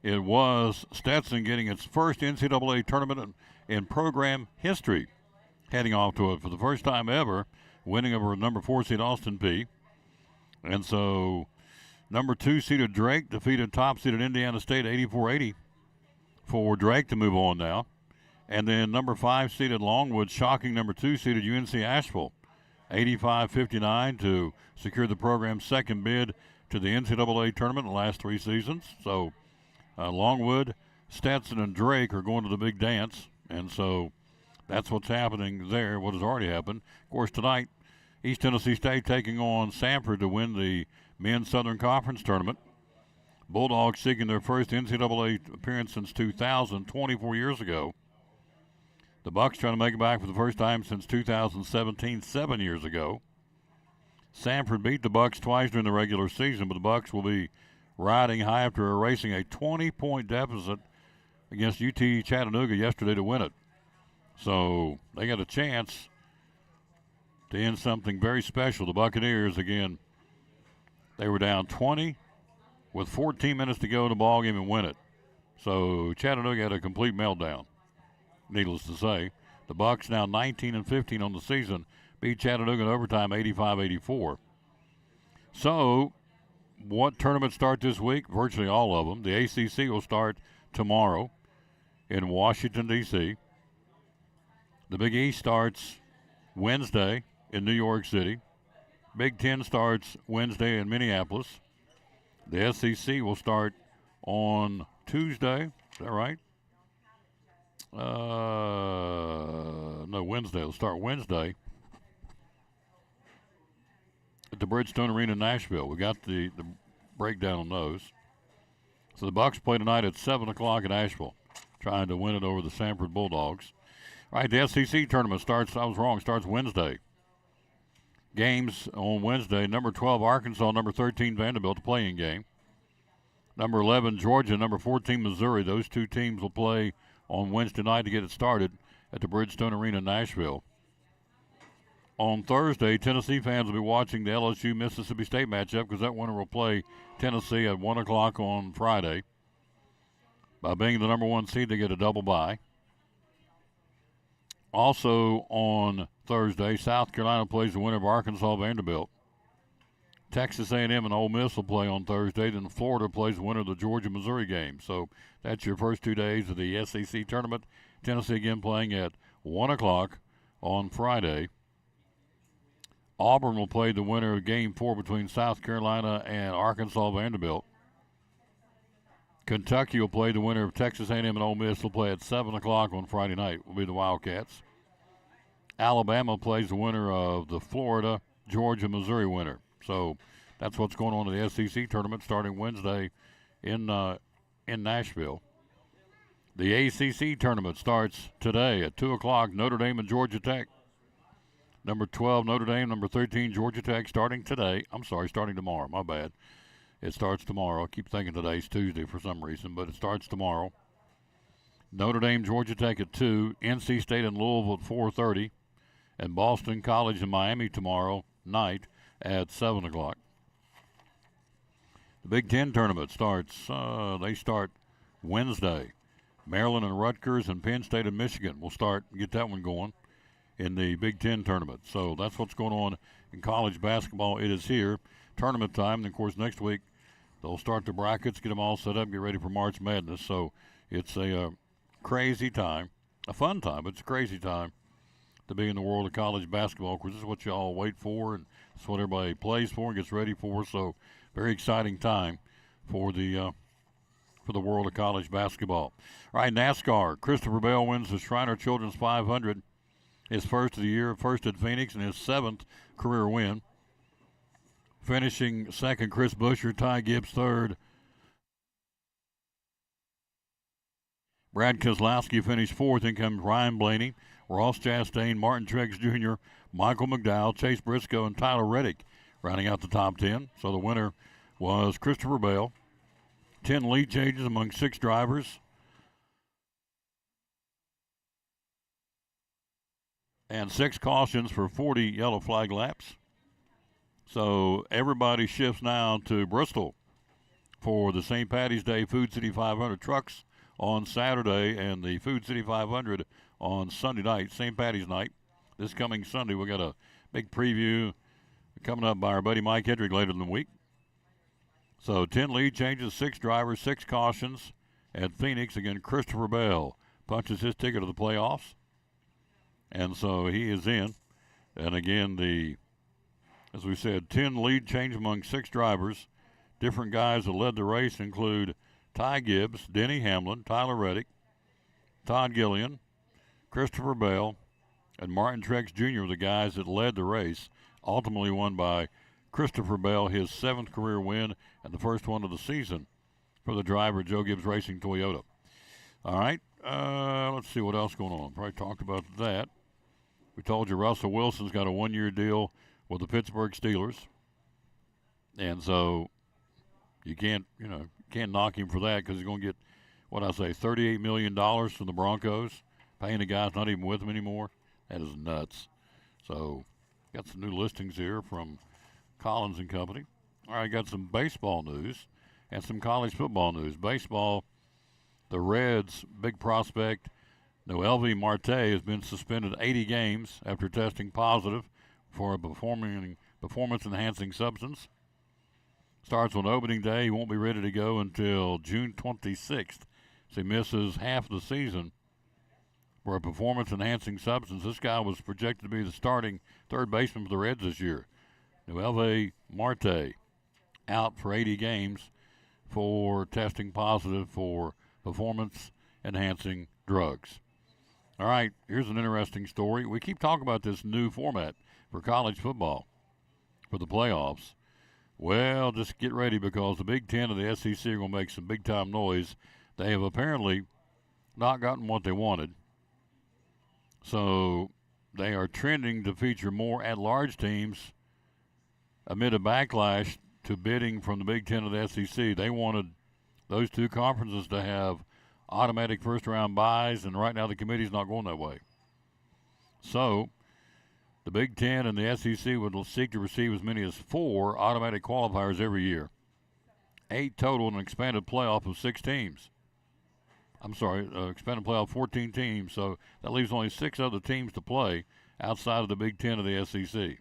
It was Stetson getting its first NCAA tournament in program history, heading off to it for the first time ever, winning over number 4 seed Austin Peay. And so number 2 seeded Drake defeated top seeded Indiana State 84-80 for Drake to move on now. And then number 5 seeded Longwood shocking number 2 seeded UNC Asheville 85-59 to secure the program's second bid to the NCAA tournament in the last 3 seasons. So Longwood, Stetson, and Drake are going to the big dance. And so that's what's happening there, what has already happened. Of course, tonight, East Tennessee State taking on Samford to win the Men's Southern Conference Tournament. Bulldogs seeking their first NCAA appearance since 2000, 24 years ago. The Bucks trying to make it back for the first time since 2017, 7 years ago. Samford beat the Bucks twice during the regular season, but the Bucks will be riding high after erasing a 20-point deficit against UT Chattanooga yesterday to win it. So they got a chance to end something very special. The Buccaneers, again, they were down 20 with 14 minutes to go in the ballgame and win it. So Chattanooga had a complete meltdown, needless to say. The Bucks now 19-15 on the season, beat Chattanooga in overtime 85-84. So what tournaments start this week? Virtually all of them. The ACC will start tomorrow in Washington, D.C. The Big East starts Wednesday in New York City. Big Ten starts Wednesday in Minneapolis. The SEC will start on Tuesday. Is that right? No, Wednesday. It'll start Wednesday at the Bridgestone Arena in Nashville. We got the breakdown on those. So the Bucks play tonight at 7 o'clock in Asheville, trying to win it over the Samford Bulldogs. All right, the SEC tournament starts Wednesday. Games on Wednesday, number 12 Arkansas, number 13 Vanderbilt, the playing game. Number 11 Georgia, number 14 Missouri. Those two teams will play on Wednesday night to get it started at the Bridgestone Arena in Nashville. On Thursday, Tennessee fans will be watching the LSU-Mississippi State matchup because that winner will play Tennessee at 1 o'clock on Friday. By being the number 1 seed, they get a double bye. Also on Thursday, South Carolina plays the winner of Arkansas-Vanderbilt. Texas A&M and Ole Miss will play on Thursday. Then Florida plays the winner of the Georgia-Missouri game. So that's your first 2 days of the SEC tournament. Tennessee again playing at 1 o'clock on Friday. Auburn will play the winner of Game 4 between South Carolina and Arkansas-Vanderbilt. Kentucky will play the winner of Texas A&M and Ole Miss. Will play at 7 o'clock on Friday night. Will be the Wildcats. Alabama plays the winner of the Florida, Georgia, Missouri winner. So that's what's going on in the SEC tournament starting Wednesday in Nashville. The ACC tournament starts today at 2 o'clock, Notre Dame and Georgia Tech. Number 12, Notre Dame, number 13, Georgia Tech, starting tomorrow. My bad. It starts tomorrow. I keep thinking today's Tuesday for some reason, but it starts tomorrow. Notre Dame, Georgia Tech at 2, NC State and Louisville at 4:30, and Boston College and Miami tomorrow night at 7 o'clock. The Big Ten tournament starts, they start Wednesday. Maryland and Rutgers and Penn State and Michigan will get that one going in the Big Ten tournament. So that's what's going on in college basketball. It is here, tournament time. And, of course, next week they'll start the brackets, get them all set up, get ready for March Madness. So it's a crazy time, a fun time, but it's a crazy time to be in the world of college basketball. Of course, this is what you all wait for, and it's what everybody plays for and gets ready for. So very exciting time for the world of college basketball. All right, NASCAR. Christopher Bell wins the Shriner Children's 500. His first of the year, first at Phoenix, and his 7th career win. Finishing second, Chris Buescher, Ty Gibbs third. Brad Keselowski finished 4th. In comes Ryan Blaney, Ross Chastain, Martin Truex Jr., Michael McDowell, Chase Briscoe, and Tyler Reddick rounding out the top 10. So the winner was Christopher Bell. 10 lead changes among 6 drivers. And 6 cautions for 40 yellow flag laps. So everybody shifts now to Bristol for the St. Patty's Day Food City 500 trucks on Saturday and the Food City 500 on Sunday night, St. Patty's night. This coming Sunday, we got a big preview coming up by our buddy Mike Hedrick later in the week. So 10 lead changes, 6 drivers, 6 cautions at Phoenix. Again, Christopher Bell punches his ticket to the playoffs. And so he is in. And again, as we said, 10 lead change among 6 drivers. Different guys that led the race include Ty Gibbs, Denny Hamlin, Tyler Reddick, Todd Gillian, Christopher Bell, and Martin Truex Jr. the guys that led the race, ultimately won by Christopher Bell, his 7th career win and the first one of the season for the driver, Joe Gibbs Racing Toyota. All right, let's see what else going on. Probably talked about that. We told you Russell Wilson's got a 1-year deal with the Pittsburgh Steelers. And so you can't knock him for that because he's going to get, $38 million from the Broncos, paying a guy who's not even with him anymore. That is nuts. So got some new listings here from Collins and Company. All right, got some baseball news and some college football news. Baseball, the Reds' big prospect, Noelvi Marte, has been suspended 80 games after testing positive for a performance-enhancing substance. Starts on opening day. He won't be ready to go until June 26th. So he misses half the season for a performance-enhancing substance. This guy was projected to be the starting third baseman for the Reds this year. Noelvi Marte out for 80 games for testing positive for performance-enhancing drugs. All right, here's an interesting story. We keep talking about this new format for college football for the playoffs. Well, just get ready because the Big Ten and the SEC are going to make some big-time noise. They have apparently not gotten what they wanted. So they are trending to feature more at-large teams amid a backlash to bidding from the Big Ten and the SEC. They wanted those two conferences to have automatic first-round buys, and right now the committee's not going that way. So the Big Ten and the SEC would seek to receive as many as 4 automatic qualifiers every year. 8 total in an expanded playoff of 6 teams. Expanded playoff 14 teams, so that leaves only 6 other teams to play outside of the Big Ten or the SEC.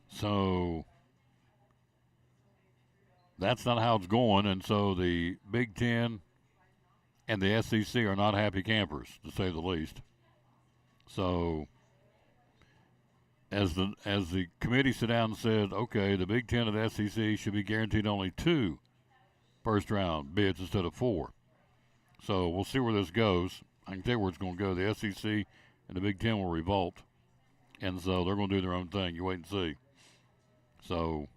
So that's not how it's going, and so the Big Ten and the SEC are not happy campers, to say the least. So as the committee sat down and said, okay, the Big Ten and the SEC should be guaranteed only 2 first-round bids instead of 4. So we'll see where this goes. I can tell you where it's going to go. The SEC and the Big Ten will revolt, and so they're going to do their own thing. You wait and see. So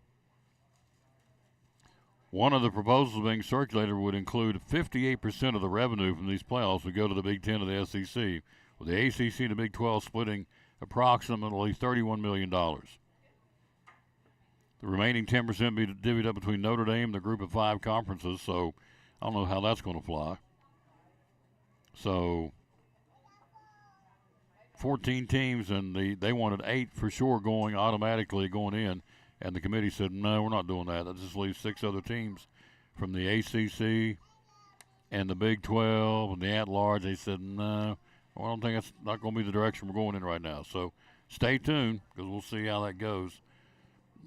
one of the proposals being circulated would include 58% of the revenue from these playoffs would go to the Big Ten and the SEC, with the ACC and the Big 12 splitting approximately $31 million. The remaining 10% be divvied up between Notre Dame and the group of 5 conferences, so I don't know how that's going to fly. So 14 teams, and they wanted 8 for sure automatically going in, and the committee said, no, we're not doing that. That just leaves 6 other teams from the ACC and the Big 12 and the at-large. They said, no, I don't think that's not going to be the direction we're going in right now. So stay tuned because we'll see how that goes.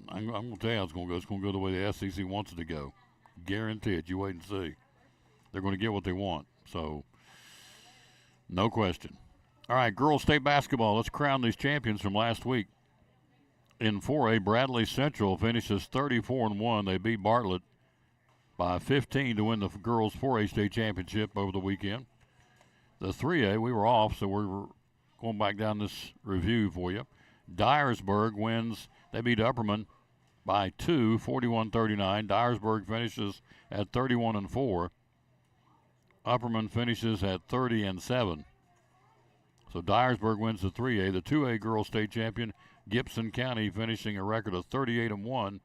I'm going to tell you how it's going to go. It's going to go the way the SEC wants it to go. Guarantee it. You wait and see. They're going to get what they want. So no question. All right, girls state basketball. Let's crown these champions from last week. In 4A, Bradley Central finishes 34-1. They beat Bartlett by 15 to win the girls 4A state championship over the weekend. The 3A, we were off, so we're going back down this review for you. Dyersburg wins. They beat Upperman by 2, 41-39. Dyersburg finishes at 31-4. Upperman finishes at 30-7. So Dyersburg wins the 3A. The 2A girls state champion, Gibson County, finishing a record of 38-1.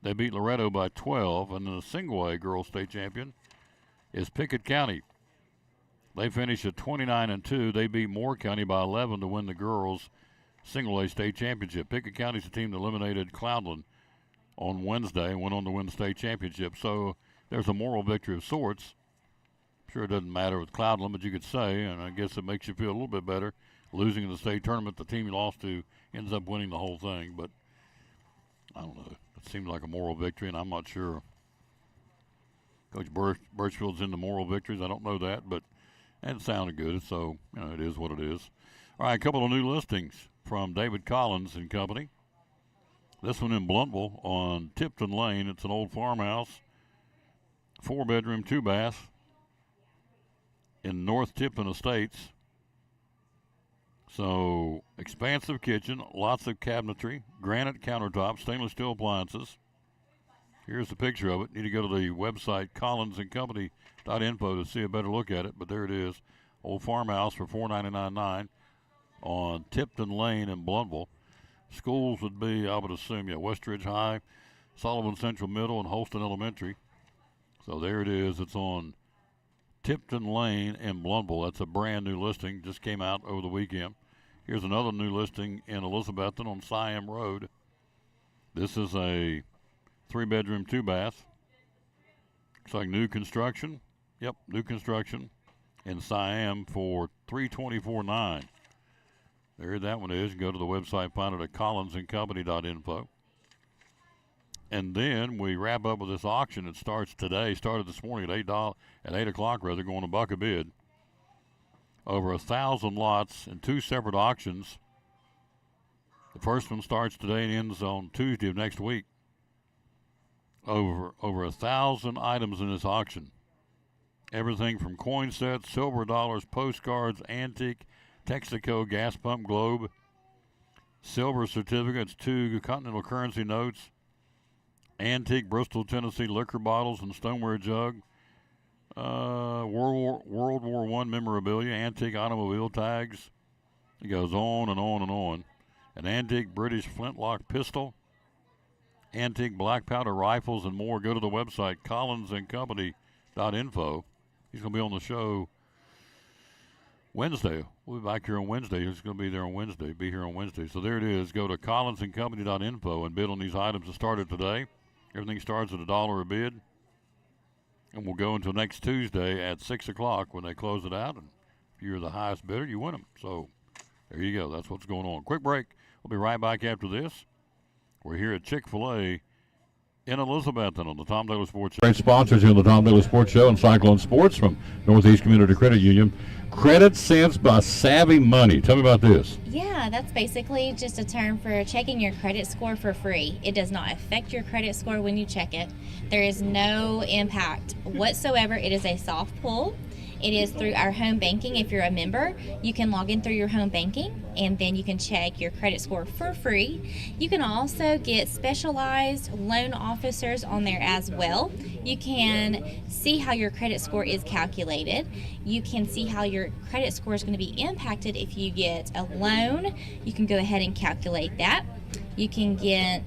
They beat Loretto by 12. And then the single A girls state champion is Pickett County. They finish at 29-2. They beat Moore County by 11 to win the girls Single A state championship. Pickett County's the team that eliminated Cloudland on Wednesday and went on to win the state championship. So there's a moral victory of sorts. Sure, it doesn't matter with Cloudland, but you could say, and I guess it makes you feel a little bit better, losing in the state tournament. The team you lost to ends up winning the whole thing. But I don't know. It seems like a moral victory, and I'm not sure. Coach Birchfield's into moral victories. I don't know that, but it sounded good, so it is what it is. All right, a couple of new listings from David Collins and Company. This one in Bluntville on Tipton Lane. It's an old farmhouse, 4-bedroom, 2-bath in North Tipton Estates. So expansive kitchen, lots of cabinetry, granite countertops, stainless steel appliances. Here's the picture of it. Need to go to the website collinsandcompany.info to see a better look at it, but there it is. Old farmhouse for $499.9 on Tipton Lane in Bluntville. Schools would be, I would assume, Westridge High, Sullivan Central Middle, and Holston Elementary. So there it is. It's on Tipton Lane in Bluntville. That's a brand new listing. Just came out over the weekend. Here's another new listing in Elizabethton on Siam Road. This is a 3-bedroom, 2-bath. Looks like new construction. Yep, new construction in Siam for $324.9. There that one is. You go to the website, find it at collinsandcompany.info. And then we wrap up with this auction. It starts today. Started this morning at $8 o'clock, going to buck a bid. Over 1,000 lots in 2 separate auctions. The first one starts today and ends on Tuesday of next week. Over 1,000 items in this auction. Everything from coin sets, silver dollars, postcards, antique, Texaco gas pump globe, silver certificates, 2 continental currency notes, antique Bristol, Tennessee liquor bottles and stoneware jug, World War I memorabilia, antique automobile tags. It goes on and on and on. An antique British flintlock pistol, antique black powder rifles, and more. Go to the website, collinsandcompany.info. He's going to be on the show Wednesday. We'll be back here on Wednesday. He's going to be there on Wednesday. Be here on Wednesday. So there it is. Go to collinsandcompany.info and bid on these items that started today. Everything starts at $1 a bid. And we'll go until next Tuesday at 6 o'clock when they close it out. And if you're the highest bidder, you win them. So there you go. That's what's going on. Quick break. We'll be right back after this. We're here at Chick-fil-A in Elizabethton on the Tom Taylor Sports Show. Great sponsors here on the Tom Taylor Sports Show and Cyclone Sports from Northeast Community Credit Union. Credit Sense by Savvy Money. Tell me about this. Yeah, that's basically just a term for checking your credit score for free. It does not affect your credit score when you check it. There is no impact whatsoever. It is a soft pull. It is through our home banking. If you're a member, you can log in through your home banking and then you can check your credit score for free. You can also get specialized loan officers on there as well. You can see how your credit score is calculated. You can see how your credit score is going to be impacted if you get a loan. You can go ahead and calculate that. You can get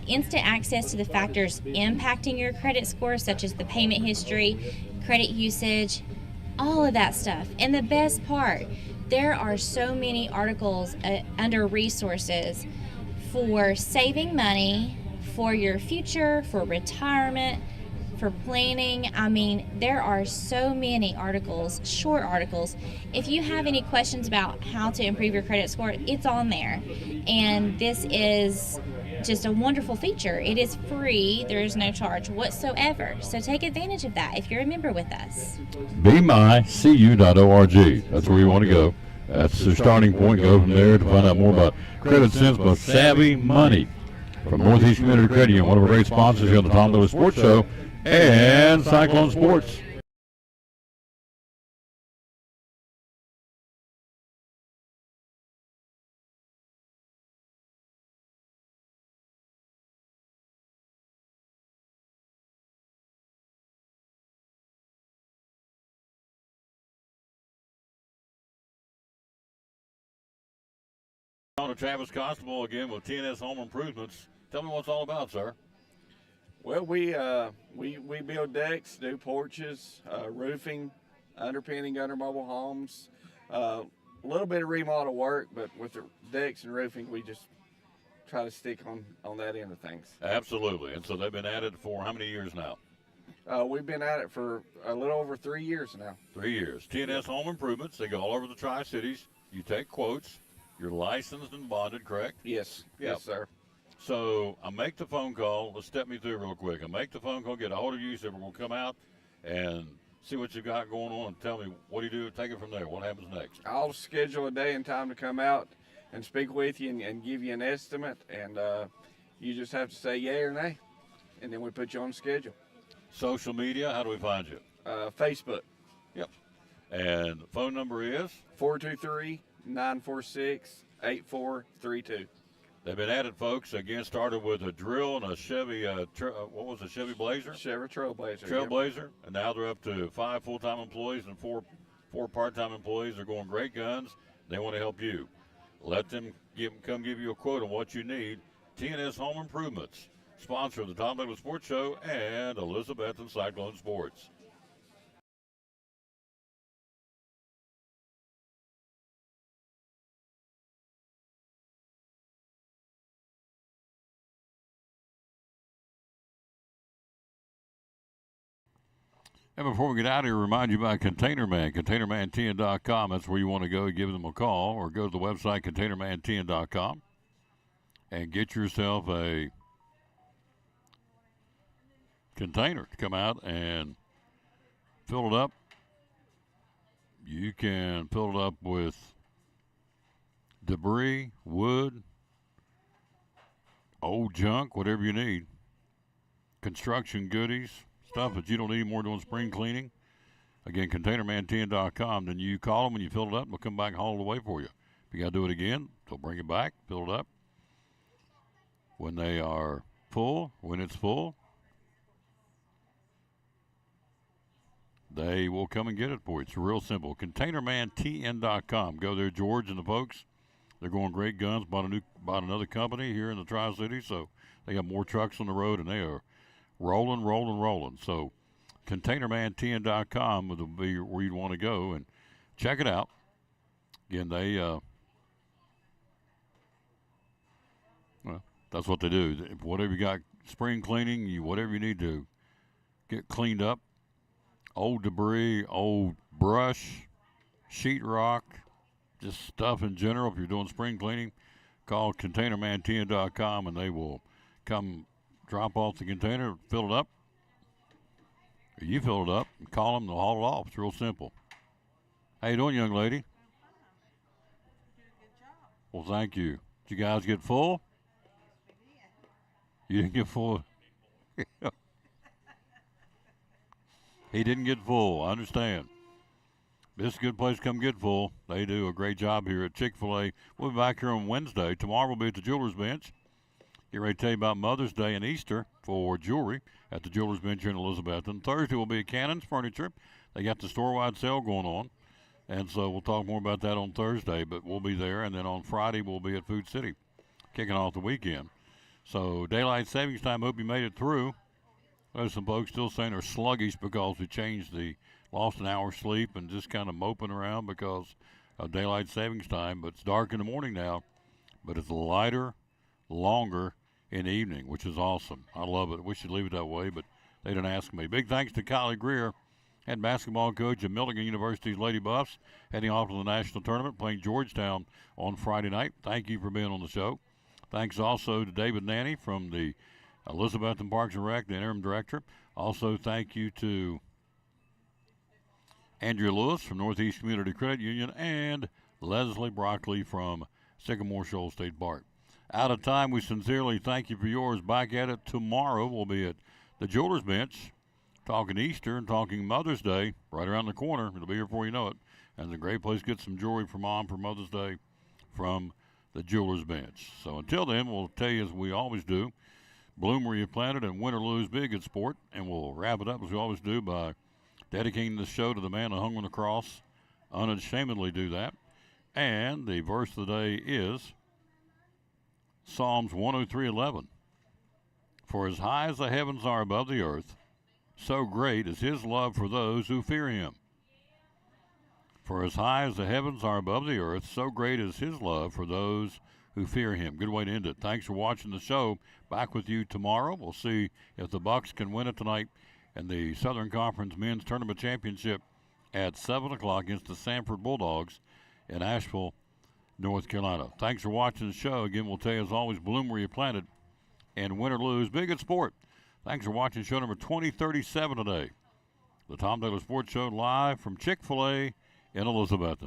instant access to the factors impacting your credit score, such as the payment history, credit usage, all of that stuff. And the best part, there are so many articles under resources for saving money, for your future, for retirement, for planning. I mean, there are so many articles, short articles. If you have any questions about how to improve your credit score, it's on there. And this is just a wonderful feature. It is free. There is no charge whatsoever. So take advantage of that if you're a member with us. BeMyCU.org. That's where you want to go. That's the starting point. Go from there to find out more about Credit Sense by Savvy Money from Northeast Community Credit Union, one of our great sponsors here on the Tom Taylor Sports Show and Cyclone Sports. On to Travis Constable again with TNS Home Improvements. Tell me what it's all about, sir. Well, we build decks, do porches, roofing, underpinning, under mobile homes. a little bit of remodel work, but with the decks and roofing, we just try to stick on that end of things. Absolutely. And so they've been at it for how many years now? We've been at it for a little over 3 years now. 3 years. TNS Home Improvements. They go all over the Tri-Cities. You take quotes. You're licensed and bonded, correct? Yes. Yep. Yes, sir. So I make the phone call. Let's step me through real quick. I make the phone call, get a hold of you, say we're going to come out and see what you got going on and tell me what do you do, take it from there. What happens next? I'll schedule a day and time to come out and speak with you and give you an estimate, and you just have to say yay or nay, and then we put you on the schedule. Social media, how do we find you? Facebook. Yep. And the phone number is? 423-946-8432. They've been at it, folks. Again, started with a drill and a Chevy, what was it, Chevy Blazer? Chevy Trailblazer. Trailblazer. Yep. And now they're up to 5 full-time employees and four part-time employees. They're going great guns. They want to help you. Let them come give you a quote on what you need. TNS Home Improvements, sponsor of the Tom Douglas Sports Show and Elizabeth and Cyclone Sports. And before we get out of here, remind you about Container Man, ContainerManTN.com. That's where you want to go. Give them a call or go to the website, ContainerManTN.com, and get yourself a container to come out and fill it up. You can fill it up with debris, wood, old junk, whatever you need, construction goodies, stuff that you don't need more doing spring cleaning. Again, ContainerManTN.com. Then you call them when you fill it up, and they'll come back and haul it away for you. If you got to do it again, they'll bring it back, fill it up. When they are full, when it's full, they will come and get it for you. It's real simple. ContainerManTN.com. Go there, George and the folks. They're going great guns. Bought another company here in the Tri-Cities, so they got more trucks on the road, and they are rolling. So ContainerManTN.com will be where you'd want to go and check it out. Again, they that's what they do. Whatever you got, spring cleaning, whatever you need to get cleaned up, old debris, old brush, sheetrock, just stuff in general. If you're doing spring cleaning, call ContainerManTN.com and they will come drop off the container, fill it up. Or you fill it up and call them, they'll haul it off. It's real simple. How you doing, young lady? Well, thank you. Did you guys get full? You didn't get full. He didn't get full. I understand. This is a good place to come get full. They do a great job here at Chick-fil-A. We'll be back here on Wednesday. Tomorrow we'll be at the Jewelers Bench. Get ready to tell you about Mother's Day and Easter for jewelry at the Jewelers Bench here in Elizabeth. And Thursday will be at Cannon's Furniture. They got the store-wide sale going on. And so we'll talk more about that on Thursday, but we'll be there. And then on Friday we'll be at Food City, kicking off the weekend. So daylight savings time, hope you made it through. There's some folks still saying they're sluggish because we lost an hour's sleep and just kind of moping around because of daylight savings time. But it's dark in the morning now, but it's lighter, longer in the evening, which is awesome. I love it. We should leave it that way, but they didn't ask me. Big thanks to Kylie Greer, head basketball coach at Milligan University's Lady Buffs, heading off to the national tournament, playing Georgetown on Friday night. Thank you for being on the show. Thanks also to David Nanny from the Elizabethton Parks and Rec, the interim director. Also, thank you to Andrea Lewis from Northeast Community Credit Union and Leslie Broccoli from Sycamore Shoals State Park. Out of time, we sincerely thank you for yours. Back at it tomorrow. We'll be at the Jewelers Bench talking Easter and talking Mother's Day right around the corner. It'll be here before you know it. And it's a great place to get some jewelry for Mom for Mother's Day from the Jewelers Bench. So until then, we'll tell you as we always do, bloom where you planted and win or lose, be a good sport. And we'll wrap it up as we always do by dedicating the show to the man who hung on the cross. Unashamedly do that. And the verse of the day is Psalms 103:11. For as high as the heavens are above the earth, so great is his love for those who fear him. For as high as the heavens are above the earth, so great is his love for those who fear him. Good way to end it. Thanks for watching the show. Back with you tomorrow. We'll see if the Bucks can win it tonight in the Southern Conference Men's Tournament Championship at 7 o'clock against the Sanford Bulldogs in Asheville, North Carolina. Thanks for watching the show. Again, we'll tell you, as always, bloom where you planted, and win or lose, be a good sport. Thanks for watching show number 2037 today. The Tom Taylor Sports Show live from Chick-fil-A in Elizabethton.